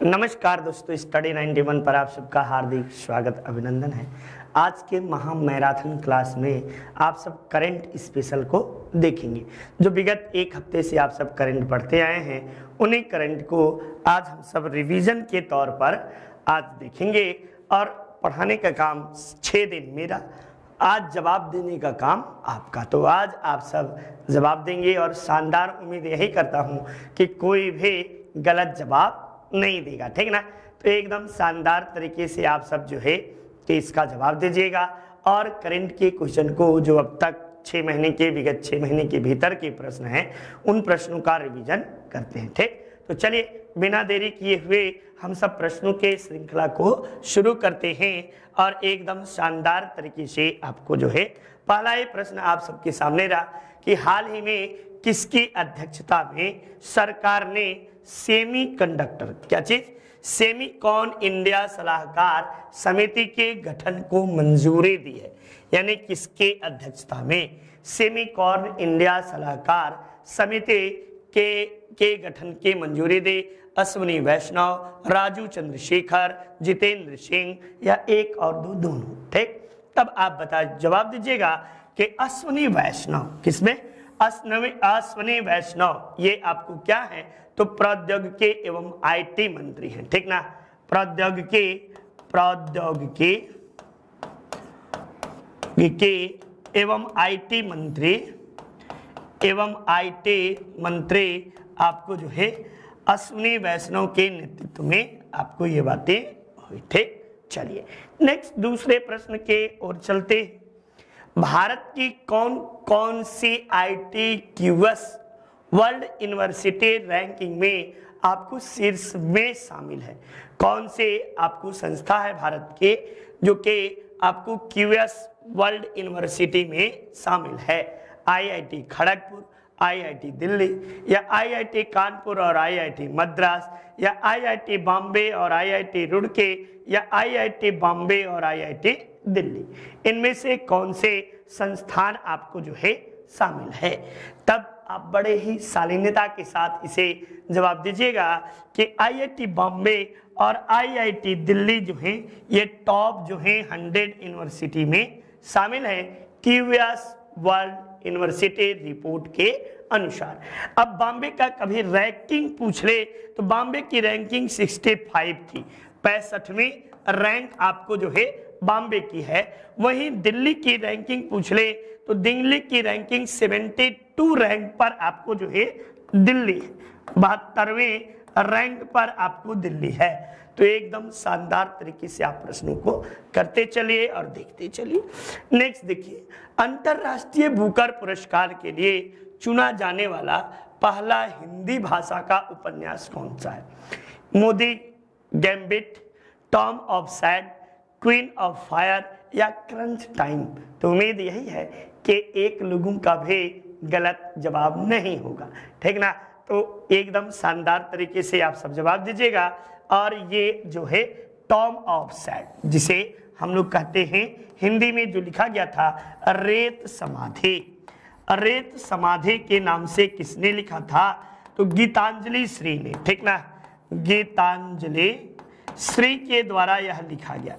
नमस्कार दोस्तों, स्टडी 91 पर आप सबका हार्दिक स्वागत अभिनंदन है। आज के महा मैराथन क्लास में आप सब करंट स्पेशल को देखेंगे। जो विगत एक हफ्ते से आप सब करंट पढ़ते आए हैं, उन्हीं करंट को आज हम सब रिवीजन के तौर पर आज देखेंगे और पढ़ाने का काम 6 दिन मेरा, आज जवाब देने का काम आपका। तो आज आप सब जवाब देंगे और शानदार उम्मीद यही करता हूँ कि कोई भी गलत जवाब नहीं देगा, ठीक ना। तो एकदम शानदार तरीके से आप सब जो है कि इसका जवाब दीजिएगा और करंट के क्वेश्चन को जो अब तक 6 महीने के विगत 6 महीने के भीतर के प्रश्न हैं, उन प्रश्नों का रिवीजन करते हैं। ठीक, तो चलिए बिना देरी किए हुए हम सब प्रश्नों के श्रृंखला को शुरू करते हैं और एकदम शानदार तरीके से आपको जो है पहला ये प्रश्न आप सबके सामने रहा कि हाल ही में किसकी अध्यक्षता में सरकार ने सेमीकंडक्टर क्या चीज सेमीकॉन इंडिया सलाहकार समिति के गठन को मंजूरी दी है। यानी किसके अध्यक्षता में सेमीकॉन इंडिया सलाहकार समिति के गठन की मंजूरी दी। अश्विनी वैष्णव, राजू चंद्रशेखर, जितेंद्र सिंह या एक और दो दोनों। ठीक, तब आप बता जवाब दीजिएगा कि अश्विनी वैष्णव किसमें, अश्विनी वैष्णव ये आपको क्या है तो प्रौद्योगिकी एवं आईटी मंत्री हैं। ठीक ना, प्रौद्योगिकी एवं आईटी मंत्री आपको जो है अश्विनी वैष्णव के नेतृत्व में आपको ये बातें हुई। ठीक, चलिए नेक्स्ट दूसरे प्रश्न के ओर चलते। भारत की कौन कौन सी IT QS world university ranking में आपको शीर्ष में शामिल है? कौन से आपको संस्था है भारत के जो कि आपको क्यूएस वर्ल्ड यूनिवर्सिटी में शामिल है? आईआईटी खड़गपुर, आईआईटी दिल्ली या आईआईटी कानपुर और आईआईटी मद्रास या आईआईटी बॉम्बे और आईआईटी रुड़की या आईआईटी बॉम्बे और आईआईटी दिल्ली? इनमें से कौन से संस्थान आपको जो है शामिल है? तब आप बड़े ही शालीनता के साथ इसे जवाब दीजिएगा कि आईआईटी बॉम्बे और आईआईटी दिल्ली जो है ये टॉप जो है 100 यूनिवर्सिटी में शामिल है क्यूएस वर्ल्ड यूनिवर्सिटी रिपोर्ट के अनुसार। अब बॉम्बे का कभी रैंकिंग पूछ ले तो बॉम्बे की रैंकिंग 65 थी, 65वीं रैंक आपको जो है बॉम्बे की है। वहीं दिल्ली की रैंकिंग पूछ ले तो दिल्ली की रैंकिंग 72 रैंक पर आपको जो है दिल्ली है, 72वें रैंक पर आपको दिल्ली है। तो एकदम शानदार तरीके से आप प्रश्नों को करते चलिए और देखते चलिए। नेक्स्ट देखिए, अंतरराष्ट्रीय बुकर पुरस्कार के लिए चुना जाने वाला पहला हिंदी भाषा का उपन्यास कौन सा है? Modi gambit, Tom of sad, queen of fire या क्रंच टाइम? तो उम्मीद यही है कि एक लोगों का भी गलत जवाब नहीं होगा। ठीक ना, तो एकदम शानदार तरीके से आप सब जवाब दीजिएगा और ये जो है टॉम ऑफ सैड, जिसे हम लोग कहते हैं हिंदी में जो लिखा गया था रेत समाधि, रेत समाधि के नाम से किसने लिखा था? तो गीतांजलि श्री ने। ठीक ना, गीतांजलि श्री के द्वारा यह लिखा गया।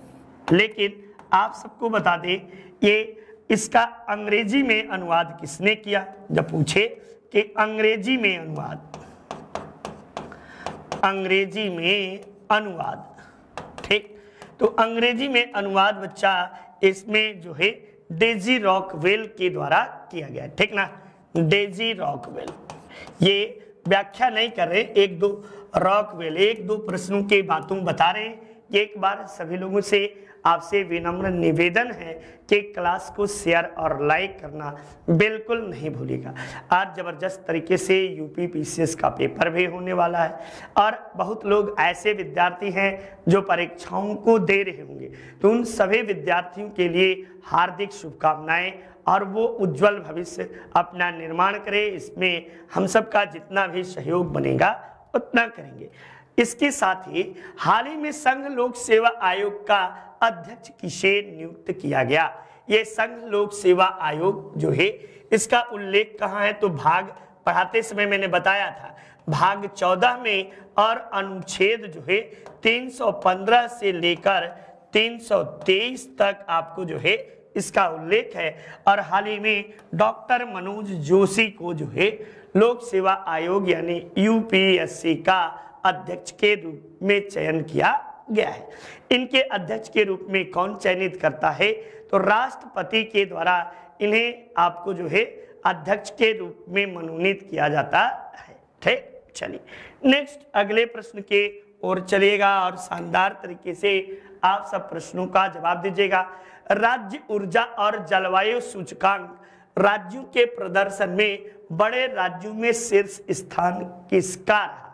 लेकिन आप सबको बता दें ये इसका अंग्रेजी में अनुवाद किसने किया? जब पूछे कि अंग्रेजी में अनुवाद, ठीक, तो अंग्रेजी में अनुवाद बच्चा इसमें जो है डेजी रॉकवेल के द्वारा किया गया। ठीक ना, डेजी रॉकवेल, ये व्याख्या नहीं कर रहे, एक दो प्रश्नों के बातों बता रहे। एक बार सभी लोगों से आपसे विनम्र निवेदन है कि क्लास को शेयर और लाइक करना बिल्कुल नहीं भूलिएगा। आज जबरदस्त तरीके से यूपी पीसीएस का पेपर भी होने वाला है और बहुत लोग ऐसे विद्यार्थी हैं जो परीक्षाओं को दे रहे होंगे, तो उन सभी विद्यार्थियों के लिए हार्दिक शुभकामनाएं और वो उज्जवल भविष्य अपना निर्माण करें। इसमें हम सबका जितना भी सहयोग बनेगा उतना करेंगे। इसके साथ ही हाल ही में संघ लोक सेवा आयोग का अध्यक्ष किसे नियुक्त किया गया? ये संघ लोक सेवा आयोग जो है इसका उल्लेख कहाँ है? तो भाग पढ़ाते समय मैंने बताया था भाग 14 में और अनुच्छेद जो है 315 से लेकर 323 तक आपको जो है इसका उल्लेख है। और हाल ही में डॉक्टर मनोज जोशी को जो है लोक सेवा आयोग यानी यूपीएससी का अध्यक्ष के रूप में चयन किया गया है। इनके अध्यक्ष के रूप में कौन चयनित करता है? तो राष्ट्रपति के द्वारा इन्हें आपको जो है अध्यक्ष के रूप में मनोनीत किया जाता है। ठीक, चलिए नेक्स्ट अगले प्रश्न के ओर चलिएगा और शानदार तरीके से आप सब प्रश्नों का जवाब दीजिएगा। राज्य ऊर्जा और जलवायु सूचकांक राज्यों के प्रदर्शन में बड़े राज्यों में शीर्ष स्थान किसका रहा?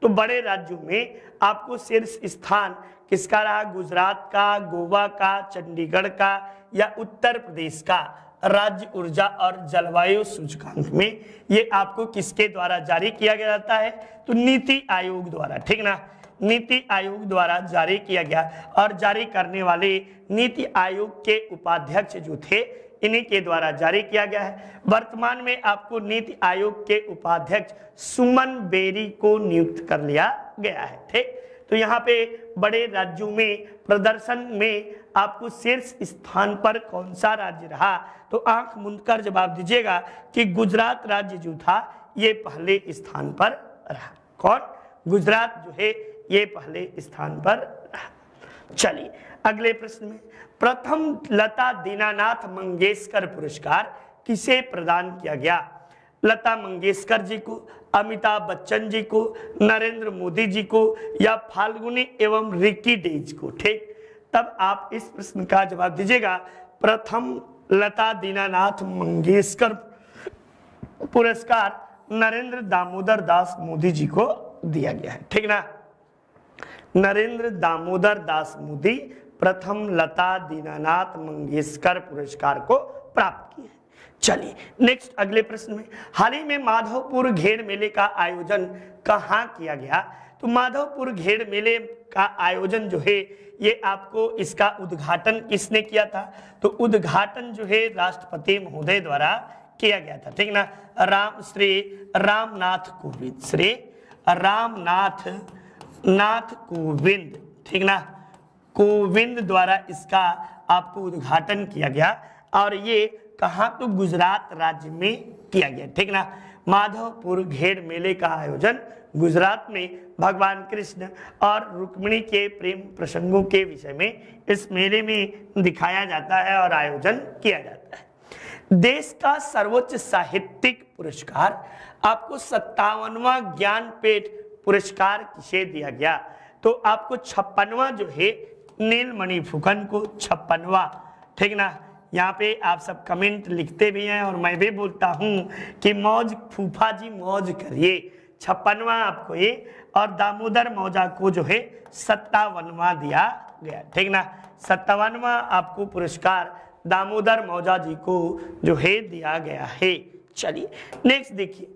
तो बड़े राज्यों में आपको शीर्ष स्थान किसका रहा? गुजरात का, गोवा का, चंडीगढ़ का या उत्तर प्रदेश का? राज्य ऊर्जा और जलवायु सूचकांक में ये आपको किसके द्वारा जारी किया गया जाता है? तो नीति आयोग द्वारा। ठीक ना, नीति आयोग द्वारा जारी किया गया। और जारी करने वाले नीति आयोग के उपाध्यक्ष जो थे इन्हीं के द्वारा जारी किया गया है। वर्तमान में आपको नीति आयोग के उपाध्यक्ष सुमन बेरी को नियुक्त कर लिया गया है। ठीक, तो यहाँ पे बड़े राज्यों में प्रदर्शन में आपको शीर्ष स्थान पर कौन सा राज्य रहा? तो आंख मूंद कर जवाब दीजिएगा कि गुजरात राज्य जो था ये पहले स्थान पर रहा। कौन? गुजरात जो है ये पहले स्थान पर रहा। चलिए अगले प्रश्न में, प्रथम लता दीनानाथ मंगेशकर पुरस्कार किसे प्रदान किया गया? लता मंगेशकर जी को, अमिताभ बच्चन जी को, नरेंद्र मोदी जी को या फाल्गुनी एवं रिकी डेज को? ठीक, तब आप इस प्रश्न का जवाब दीजिएगा। प्रथम लता दीनानाथ मंगेशकर पुरस्कार नरेंद्र दामोदर दास मोदी जी को दिया गया है। ठीक ना, नरेंद्र दामोदर दास मोदी प्रथम लता दीनानाथ मंगेशकर पुरस्कार को प्राप्त किए। चलिए नेक्स्ट अगले प्रश्न में, हाल ही में माधवपुर घेर मेले का आयोजन कहाँ किया गया? तो माधवपुर घेर मेले का आयोजन जो है ये आपको इसका उद्घाटन किसने किया था? तो उद्घाटन जो है राष्ट्रपति महोदय द्वारा किया गया था। ठीक ना, श्री रामनाथ कोविंद, श्री रामनाथ कोविंद, ठीक ना, कोविंद द्वारा इसका आपको उद्घाटन किया गया। और ये कहाँ? तो गुजरात राज्य में किया गया। ठीक ना, माधवपुर घेर मेले का आयोजन गुजरात में भगवान कृष्ण और रुक्मिणी के प्रेम प्रसंगों के विषय में इस मेले में दिखाया जाता है और आयोजन किया जाता है। देश का सर्वोच्च साहित्यिक पुरस्कार आपको 57वां ज्ञानपीठ पुरस्कार किसे दिया गया? तो आपको 56वां जो है नीलमणि फुकन को 56वां। ठीक ना, यहाँ पे आप सब कमेंट लिखते भी हैं और मैं भी बोलता हूँ कि मौज फूफा जी मौज करिए। 56वां आपको ये, और दामोदर मौजा को जो है 57वां दिया गया। ठीक ना, 57वां आपको पुरस्कार दामोदर मौजा जी को जो है दिया गया है। चलिए नेक्स्ट देखिए,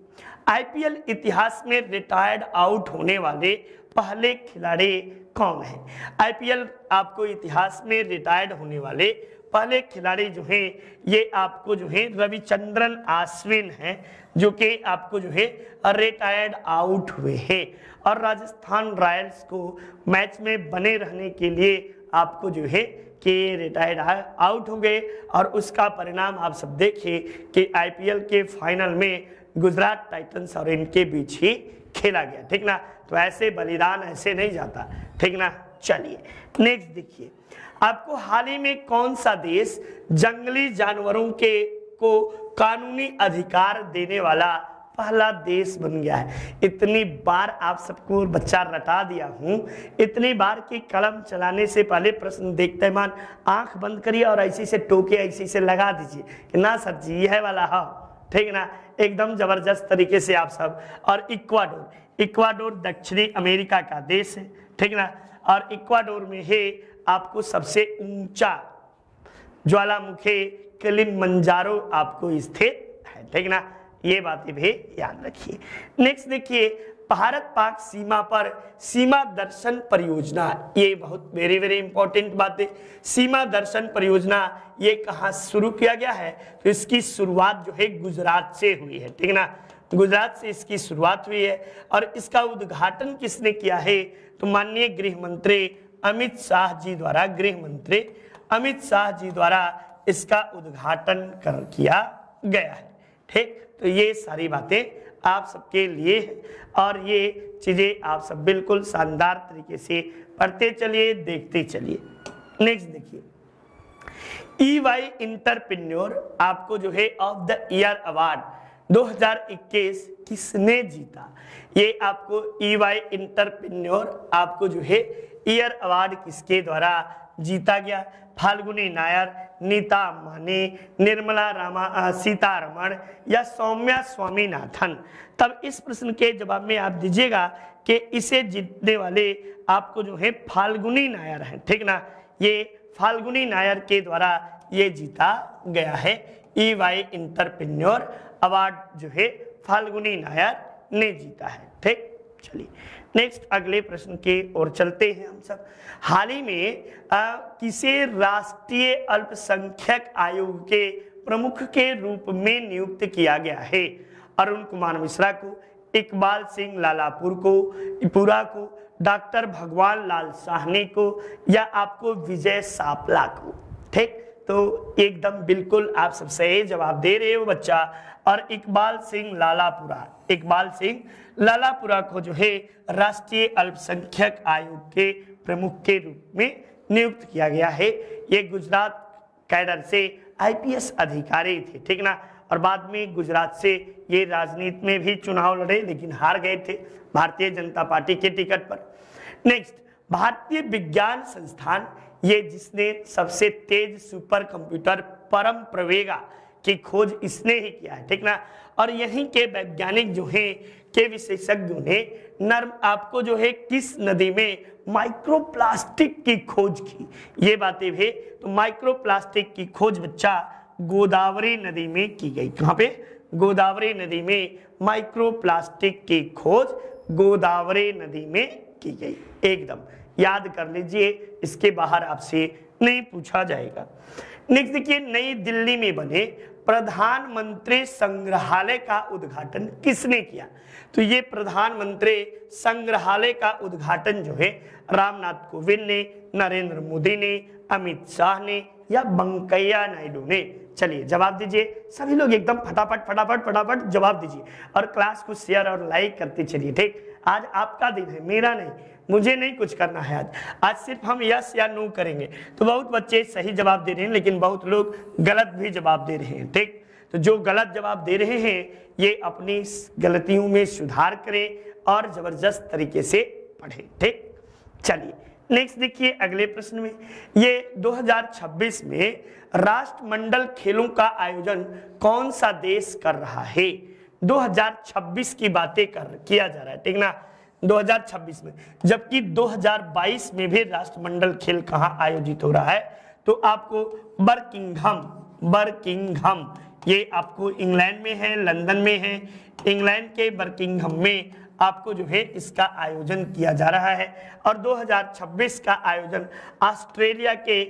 आईपीएल इतिहास में रिटायर्ड आउट होने वाले पहले खिलाड़ी कौन है? आईपीएल आपको इतिहास में रिटायर्ड होने वाले पहले खिलाड़ी जो हैं ये आपको जो है रविचंद्रन अश्विन हैं, जो कि आपको जो है रिटायर्ड आउट हुए हैं। और राजस्थान रॉयल्स को मैच में बने रहने के लिए आपको जो है कि रिटायर्ड आउट हो गए। और उसका परिणाम आप सब देखिए कि आईपीएल के फाइनल में गुजरात टाइटंस और इनके बीच ही खेला गया। ठीक ना, तो ऐसे बलिदान ऐसे नहीं जाता। ठीक ना, चलिए नेक्स्ट देखिए, आपको हाल ही में कौन सा देश जंगली जानवरों को कानूनी अधिकार देने वाला पहला देश बन गया है? इतनी बार आप सबको बच्चा रटा दिया हूं, इतनी बार की कलम चलाने से पहले प्रश्न देखते मान आंख बंद करिए और ऐसे से टोके ऐसे से लगा दीजिए कि ना सर जी ये है वाला। हाँ ठीक ना, एकदम जबरदस्त तरीके से आप सब। और इक्वाडोर दक्षिणी अमेरिका का देश है। ठीक ना, और इक्वाडोर में है आपको सबसे ऊंचा ज्वालामुखी किलिमंजारो आपको स्थित है। ठीक ना, ये बातें भी याद रखिए। नेक्स्ट देखिए, भारत पाक सीमा पर सीमा दर्शन परियोजना, ये बहुत वेरी वेरी इंपॉर्टेंट बात है। सीमा दर्शन परियोजना ये कहाँ शुरू किया गया है? तो इसकी शुरुआत जो है गुजरात से हुई है। ठीक ना, गुजरात से इसकी शुरुआत हुई है और इसका उद्घाटन किसने किया है? तो माननीय गृह मंत्री अमित शाह जी द्वारा, गृह मंत्री अमित शाह जी द्वारा इसका उद्घाटन किया गया है। ठीक, तो ये सारी बातें आप सबके लिए है और ये चीजें आप सब बिल्कुल शानदार तरीके से पढ़ते चलिए, देखते चलिए। नेक्स्ट देखिए, EY एंटरप्रेन्योर आपको जो है ऑफ द ईयर अवार्ड 2021 किसने जीता? ये आपको EY एंटरप्रेन्योर आपको जो है ईयर अवार्ड किसके द्वारा जीता गया? फाल्गुनी नायर, नीता अंबानी, निर्मला सीतारमण या सौम्या स्वामीनाथन? तब इस प्रश्न के जवाब में आप दीजिएगा कि इसे जीतने वाले आपको जो है फाल्गुनी नायर हैं। ठीक ना, ये फाल्गुनी नायर के द्वारा ये जीता गया है। EY एंटरप्रेन्योर अवार्ड जो है फाल्गुनी नायर ने जीता है। ठीक, चलिए नेक्स्ट अगले प्रश्न के ओर चलते हैं हम सब। हाल ही में किसे राष्ट्रीय अल्पसंख्यक आयोग के प्रमुख के रूप में नियुक्त किया गया है? अरुण कुमार मिश्रा को, इकबाल सिंह लालापुरा को, डॉक्टर भगवान लाल साहनी को या आपको विजय सापला को? ठीक, तो एकदम बिल्कुल आप सब सही जवाब दे रहे हो बच्चा। और इकबाल सिंह लालापुरा को जो है राष्ट्रीय अल्पसंख्यक आयोग के प्रमुख के रूप में नियुक्त किया गया है। ये गुजरात कैडर से IPS अधिकारी थे। ठीक ना, और बाद में गुजरात से ये राजनीति में भी चुनाव लड़े लेकिन हार गए थे भारतीय जनता पार्टी के टिकट पर। नेक्स्ट, भारतीय विज्ञान संस्थान, ये जिसने सबसे तेज सुपर कंप्यूटर परम प्रवेगा की खोज इसने ही किया है। ठीक ना, और यहीं के वैज्ञानिक जो हैं के विशेषज्ञों ने आपको जो है किस नदी में माइक्रोप्लास्टिक की खोज की? ये बातें भी, तो माइक्रोप्लास्टिक की खोज बच्चा गोदावरी नदी में की गई। कहाँ पे? गोदावरी नदी में माइक्रोप्लास्टिक की खोज गोदावरी नदी में की गई। एकदम याद कर लीजिए, इसके बाहर आपसे नहीं पूछा जाएगा। नेक्स्ट देखिए, नई दिल्ली में बने प्रधानमंत्री संग्रहालय का उद्घाटन किसने किया? तो ये प्रधानमंत्री संग्रहालय का उद्घाटन जो है रामनाथ कोविंद ने, नरेंद्र मोदी ने, अमित शाह ने या वेंकैया नायडू ने? चलिए जवाब दीजिए सभी लोग, एकदम फटाफट जवाब दीजिए और क्लास को शेयर और लाइक करते चलिए। ठीक, आज आपका दिन है, मेरा नहीं, मुझे नहीं कुछ करना है आज सिर्फ हम यस या नो करेंगे। तो बहुत बच्चे सही जवाब दे रहे हैं लेकिन बहुत लोग गलत भी जवाब दे रहे हैं। ठीक, तो जो गलत जवाब दे रहे हैं ये अपनी गलतियों में सुधार करें और जबरदस्त तरीके से पढ़ें। ठीक, चलिए नेक्स्ट देखिए अगले प्रश्न में, ये 2026 में राष्ट्रमंडल खेलों का आयोजन कौन सा देश कर रहा है? 2026 की बातें किया जा रहा है। ठीक ना, 2026 में, जबकि 2022 में भी राष्ट्रमंडल खेल कहाँ आयोजित हो रहा है? तो आपको बर्किंघम, ये आपको इंग्लैंड में है, लंदन में है। इंग्लैंड के बर्किंघम में आपको जो है इसका आयोजन किया जा रहा है और 2026 का आयोजन ऑस्ट्रेलिया के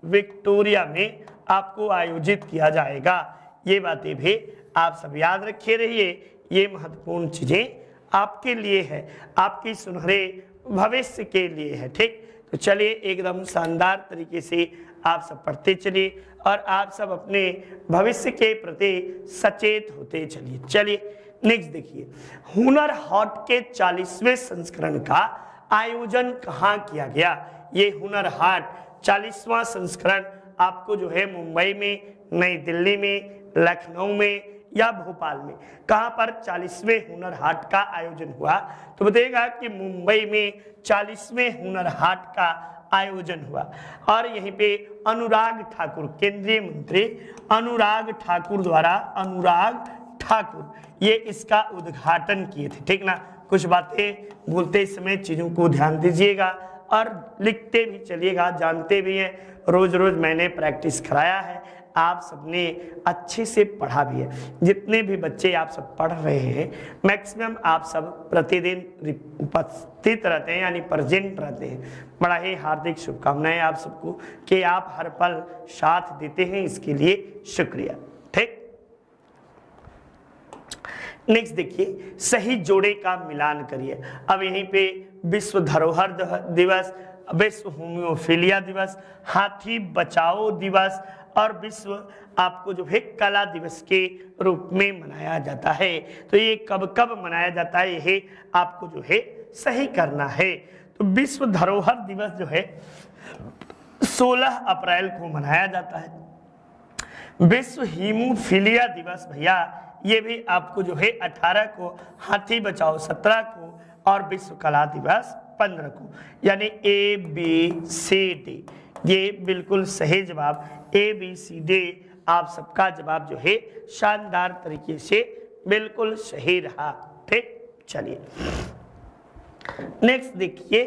विक्टोरिया में आपको आयोजित किया जाएगा। ये बातें भी आप सब याद रखे रहिए, ये महत्वपूर्ण चीजें आपके लिए है, आपकी सुनहरे भविष्य के लिए है। ठीक, तो चलिए एकदम शानदार तरीके से आप सब पढ़ते चलिए और आप सब अपने भविष्य के प्रति सचेत होते चलिए। चलिए नेक्स्ट देखिए, हुनर हाट के 40वें संस्करण का आयोजन कहाँ किया गया? ये हुनर हाट 40वां संस्करण आपको जो है मुंबई में, नई दिल्ली में, लखनऊ में या भोपाल में, कहां पर 40वें हुनर हाट का आयोजन हुआ? तो बताइएगा कि मुंबई में 40वें हुनर हाट का आयोजन हुआ और यहीं पे अनुराग ठाकुर, केंद्रीय मंत्री अनुराग ठाकुर ये इसका उद्घाटन किए थे। ठीक ना, कुछ बातें बोलते समय चीजों को ध्यान दीजिएगा और लिखते भी चलिएगा, जानते भी हैं, रोज रोज मैंने प्रैक्टिस कराया है, आप सबने अच्छे से पढ़ा भी है। जितने भी बच्चे आप सब पढ़ रहे हैं मैक्सिमम आप सब प्रतिदिन उपस्थित रहते हैं यानी प्रेजेंट रहते हैं। बड़ा ही हार्दिक शुभकामनाएं आप सबको कि आप हर पल साथ देते हैं, इसके लिए शुक्रिया। ठीक, नेक्स्ट देखिए, सही जोड़े का मिलान करिए। अब यहीं पे विश्व धरोहर दिवस, विश्व होम्योफिलिया दिवस, हाथी बचाओ दिवस और विश्व आपको जो है कला दिवस के रूप में मनाया जाता है। तो ये कब कब मनाया जाता है, ये आपको जो है सही करना है। तो विश्व धरोहर दिवस जो है 16 अप्रैल को मनाया जाता है। विश्व हीमोफीलिया दिवस भैया ये भी आपको जो है 18 को, हाथी बचाओ 17 को और विश्व कला दिवस 15 को, यानी ABCD ये बिल्कुल सही जवाब ABCD आप सबका जवाब जो है शानदार तरीके से बिल्कुल सही रहा। ठीक, चलिए नेक्स्ट देखिए,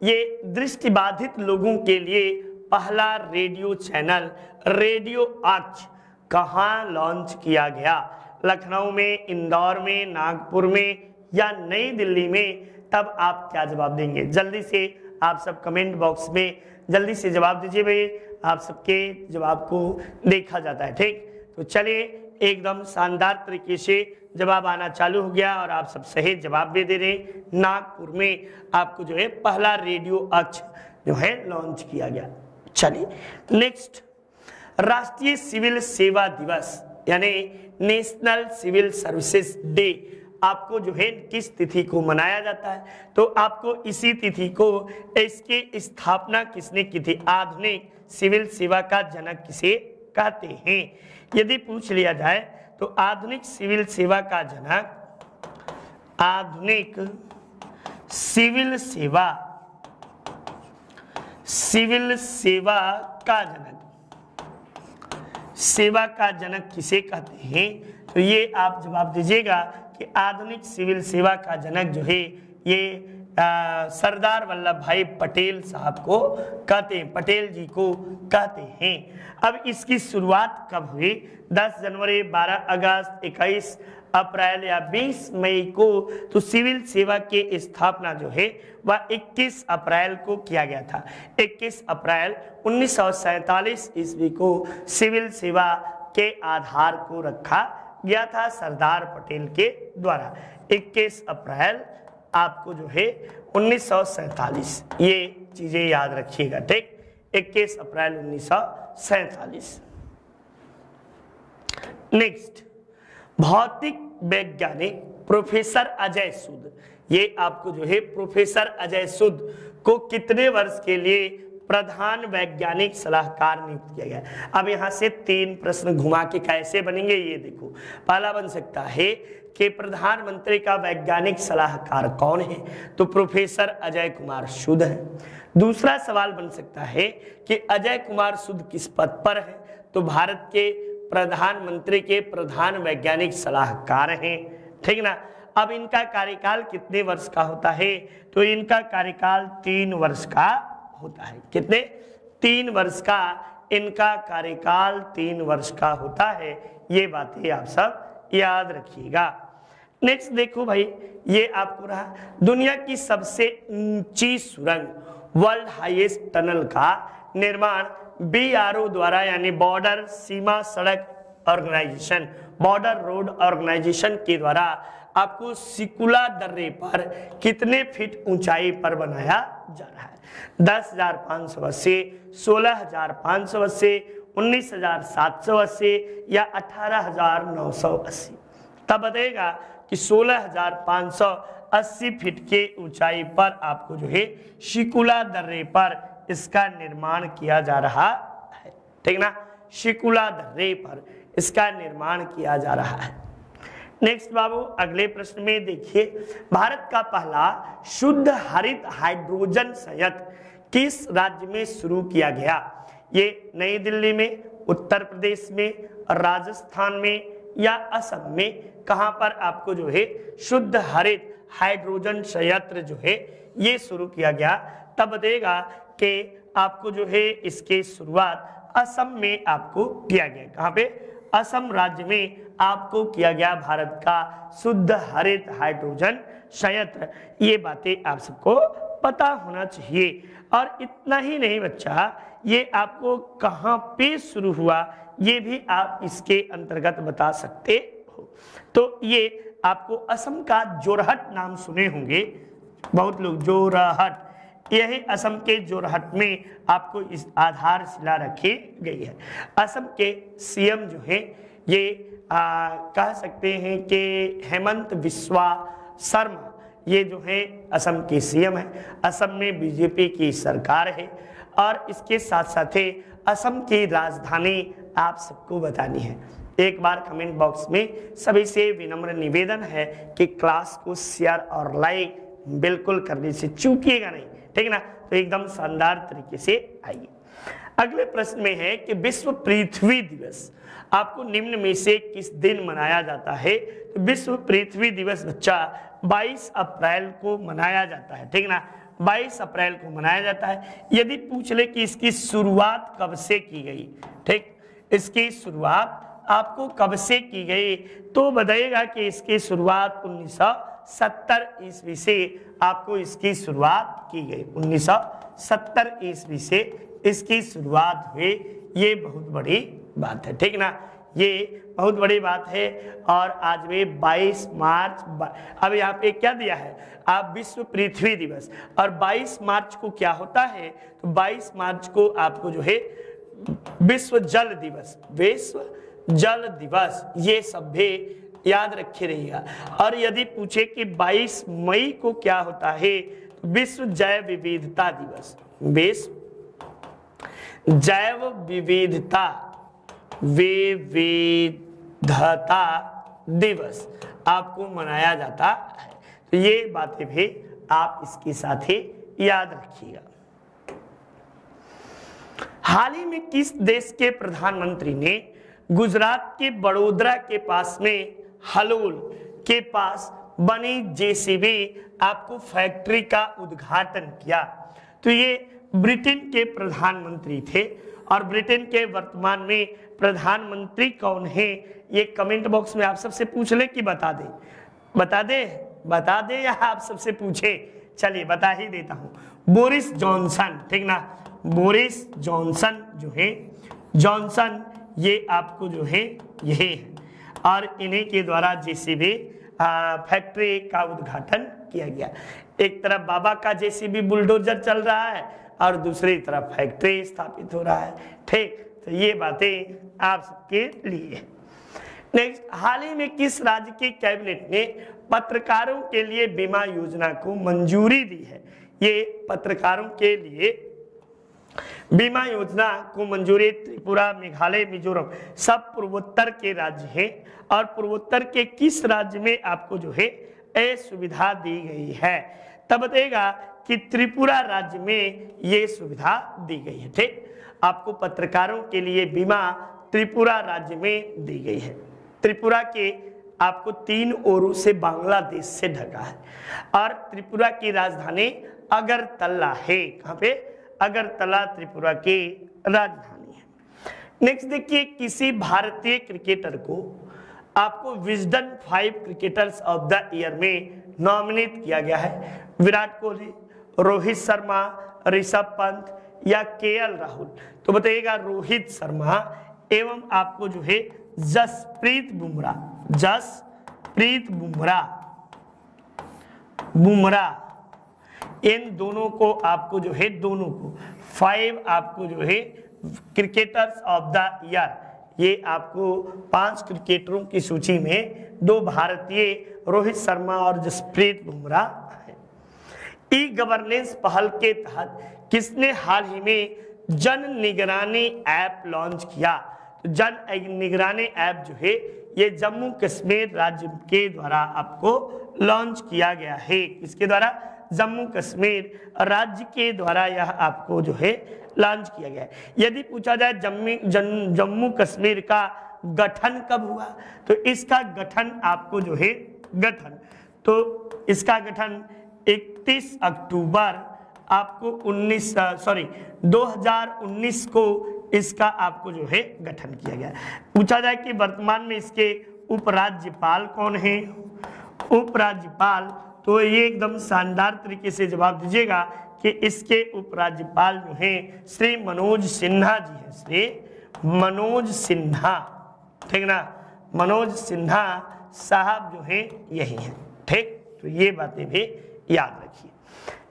ये दृष्टिबाधित लोगों के लिए पहला रेडियो चैनल रेडियो आज कहाँ लॉन्च किया गया? लखनऊ में, इंदौर में, नागपुर में या नई दिल्ली में? तब आप क्या जवाब देंगे? जल्दी से आप सब कमेंट बॉक्स में जल्दी से जवाब दीजिए भाई, आप सबके जवाब को देखा जाता है। ठीक, तो चलिए एकदम शानदार तरीके से जवाब आना चालू हो गया और आप सब सही जवाब भी दे रहे। नागपुर में आपको जो है पहला रेडियो अक्ष जो है लॉन्च किया गया। चलिए नेक्स्ट, राष्ट्रीय सिविल सेवा दिवस यानी नेशनल सिविल सर्विसेज डे आपको जो है किस तिथि को मनाया जाता है? तो आपको इसी तिथि को, इसकी स्थापना किसने की थी? आधुनिक सिविल सेवा का जनक किसे कहते हैं? यदि पूछ लिया जाए तो आधुनिक सिविल सेवा का जनक, आधुनिक सिविल सेवा का जनक, सेवा का जनक किसे कहते हैं? तो ये आप जवाब दीजिएगा कि आधुनिक सिविल सेवा का जनक जो है ये सरदार वल्लभ भाई पटेल साहब को कहते हैं, पटेल जी को कहते हैं। अब इसकी शुरुआत कब हुई? 10 जनवरी, 12 अगस्त, 21 अप्रैल या 20 मई को? तो सिविल सेवा की स्थापना जो है वह 21 अप्रैल को किया गया था। 21 अप्रैल 1947 ईस्वी को सिविल सेवा के आधार को रखा गया था सरदार पटेल के द्वारा। 21 अप्रैल आपको जो है 1947, ये चीजें याद रखिएगा। ठीक, 21 अप्रैल 1947। नेक्स्ट, भौतिक वैज्ञानिक प्रोफेसर अजय सूद, ये आपको जो है प्रोफेसर अजय सूद को कितने वर्ष के लिए प्रधान वैज्ञानिक सलाहकार नियुक्त किया गया? अब यहाँ से 3 प्रश्न घुमा के कैसे बनेंगे ये देखो। पहला बन सकता है कि प्रधानमंत्री का वैज्ञानिक सलाहकार कौन है? तो प्रोफेसर अजय कुमार सूद है। दूसरा सवाल बन सकता है कि अजय कुमार सूद किस पद पर है? तो भारत के प्रधानमंत्री के प्रधान वैज्ञानिक सलाहकार हैं। ठीक ना। अब इनका कार्यकाल कितने वर्ष का होता है? तो इनका कार्यकाल 3 वर्ष का होता है। कितने? 3 वर्ष का इनका कार्यकाल 3 वर्ष का होता है। ये बातें आप सब याद रखिएगा। नेक्स्ट देखो भाई, ये आपको रहा दुनिया की सबसे ऊंची सुरंग वर्ल्ड हाईएस्ट टनल का निर्माण BRO द्वारा यानी बॉर्डर सीमा सड़क ऑर्गेनाइजेशन, बॉर्डर रोड ऑर्गेनाइजेशन के द्वारा आपको सिकुला दर्रे पर कितने फीट ऊंचाई पर बनाया जा रहा है? 10,580, 16,580, 19,780 या 18,980? तब बताएगा कि 16,580 फीट के ऊंचाई पर आपको जो है शिकुला दर्रे पर इसका निर्माण किया जा रहा है। ठीक ना, शिकुला दर्रे पर इसका निर्माण किया जा रहा है। नेक्स्ट बाबू, अगले प्रश्न में देखिए, भारत का पहला शुद्ध हरित हाइड्रोजन संयंत्र किस राज्य में शुरू किया गया? ये नई दिल्ली में, उत्तर प्रदेश में, राजस्थान में या असम में? कहां पर आपको जो है शुद्ध हरित हाइड्रोजन संयंत्र जो है ये शुरू किया गया? तब बताएगा कि आपको जो है इसकी शुरुआत असम में आपको किया गया। कहां पे? असम राज्य में आपको किया गया भारत का शुद्ध हरित हाइड्रोजन संयंत्र। ये बातें आप सबको पता होना चाहिए। और इतना ही नहीं बच्चा, ये आपको कहां पे शुरू हुआ ये भी आप इसके अंतर्गत बता सकते हो। तो ये आपको असम का जोरहट नाम सुने होंगे बहुत लोग, जोरहट, यही असम के जोरहट में आपको इस आधारशिला रखी गई है। असम के सीएम जो है ये कह सकते हैं कि हेमंत बिस्वा शर्मा, ये जो है असम के सीएम है। असम में बीजेपी की सरकार है और इसके साथ साथ ही असम की राजधानी आप सबको बतानी है। एक बार कमेंट बॉक्स में सभी से विनम्र निवेदन है कि क्लास को शेयर और लाइक बिल्कुल करने से चूकिएगा नहीं, ठीक ना। तो एकदम शानदार तरीके से आइए। अगले प्रश्न में है कि विश्व पृथ्वी दिवस आपको निम्न में से किस दिन मनाया जाता है। तो विश्व पृथ्वी दिवस बच्चा 22 अप्रैल को मनाया जाता है, ठीक ना, 22 अप्रैल को मनाया जाता है। यदि पूछ ले कि इसकी शुरुआत कब से की गई, ठीक, इसकी शुरुआत आपको कब से की गई, तो बताइएगा कि इसकी शुरुआत 1970 ईस्वी से आपको इसकी शुरुआत की गई। 1970 ईस्वी से इसकी शुरुआत हुई। ये बहुत बड़ी बात है, ठीक ना, ये बहुत बड़ी बात है। और आज भी 22 मार्च, अब यहाँ पे क्या दिया है आप, विश्व पृथ्वी दिवस, और 22 मार्च को क्या होता है, तो 22 मार्च को आपको जो है विश्व जल दिवस, विश्व जल दिवस, ये सब भी याद रखे रहिएगा। और यदि पूछे कि 22 मई को क्या होता है, तो विश्व जैव विविधता दिवस, विश्व जैव विविधता दिवस आपको मनाया जाता है। तो ये बातें भी आप इसके साथ ही याद रखिएगा। हाल ही में किस देश के प्रधानमंत्री ने गुजरात के बड़ोदरा के पास में हलोल के पास बनी जेसीबी आपको फैक्ट्री का उद्घाटन किया? तो ये ब्रिटेन के प्रधानमंत्री थे। और ब्रिटेन के वर्तमान में प्रधानमंत्री कौन है, ये कमेंट बॉक्स में आप सबसे पूछ ले कि बता दे, बता दे, बता दे या आप सबसे पूछे। चलिए बता ही देता हूं, बोरिस जॉनसन, ठीक ना, बोरिस जॉनसन जो है, जॉनसन ये आपको जो है यही है। और इन्हीं के द्वारा जेसीबी फैक्ट्री का उद्घाटन किया गया। एक तरफ बाबा का जेसीबी बुलडोजर चल रहा है और दूसरी तरफ फैक्ट्री स्थापित हो रहा है, ठीक। तो ये बातें आप सबके लिए है। नेक्स्ट, हाल ही में किस राज्य की कैबिनेट ने पत्रकारों के लिए बीमा योजना को मंजूरी दी है? ये पत्रकारों के लिए बीमा योजना को मंजूरी त्रिपुरा, मेघालय, मिजोरम सब पूर्वोत्तर के राज्य हैं। और पूर्वोत्तर के किस राज्य में आपको जो है ये सुविधा दी गई है? तब बताएगा कि त्रिपुरा राज्य में ये सुविधा दी गई है, ठीक। आपको पत्रकारों के लिए बीमा त्रिपुरा राज्य में दी गई है। त्रिपुरा के आपको 3 ओरों से बांग्लादेश से ढका है और त्रिपुरा की राजधानी अगरतला है। कहाँ पे? अगरतला त्रिपुरा की राजधानी है। नेक्स्ट देखिए, किसी भारतीय क्रिकेटर को आपको Wisden 5 cricketers of the year में नॉमिनेट किया गया है। विराट कोहली, रोहित शर्मा, ऋषभ पंत या केएल राहुल? तो बताइएगा रोहित शर्मा एवं आपको जो है जसप्रीत बुमराह, जसप्रीत बुमराह, इन दोनों को आपको जो है, दोनों को 5 आपको जो है क्रिकेटर्स ऑफ द ईयर, ये आपको 5 क्रिकेटरों की सूची में 2 भारतीय रोहित शर्मा और जसप्रीत बुमराह है। ई गवर्नेंस पहल के तहत किसने हाल ही में जन निगरानी ऐप लॉन्च किया? तो जन निगरानी ऐप जो है ये जम्मू कश्मीर राज्य के द्वारा आपको लॉन्च किया गया है। किसके द्वारा? जम्मू कश्मीर राज्य के द्वारा यह आपको जो है लॉन्च किया गया है। यदि पूछा जाए जम्मू कश्मीर का गठन कब हुआ, तो इसका गठन आपको जो है तो इसका गठन 31 अक्टूबर आपको 2019 को इसका आपको जो है गठन किया गया। पूछा जाए कि वर्तमान में इसके उपराज्यपाल कौन है? उपराज्यपाल, तो ये एकदम शानदार तरीके से जवाब दीजिएगा कि इसके उपराज्यपाल जो हैं श्री मनोज सिन्हा जी हैं, श्री मनोज सिन्हा, ठीक ना, मनोज सिन्हा साहब जो है यही है। ठीक, तो ये बातें भी याद रखिए।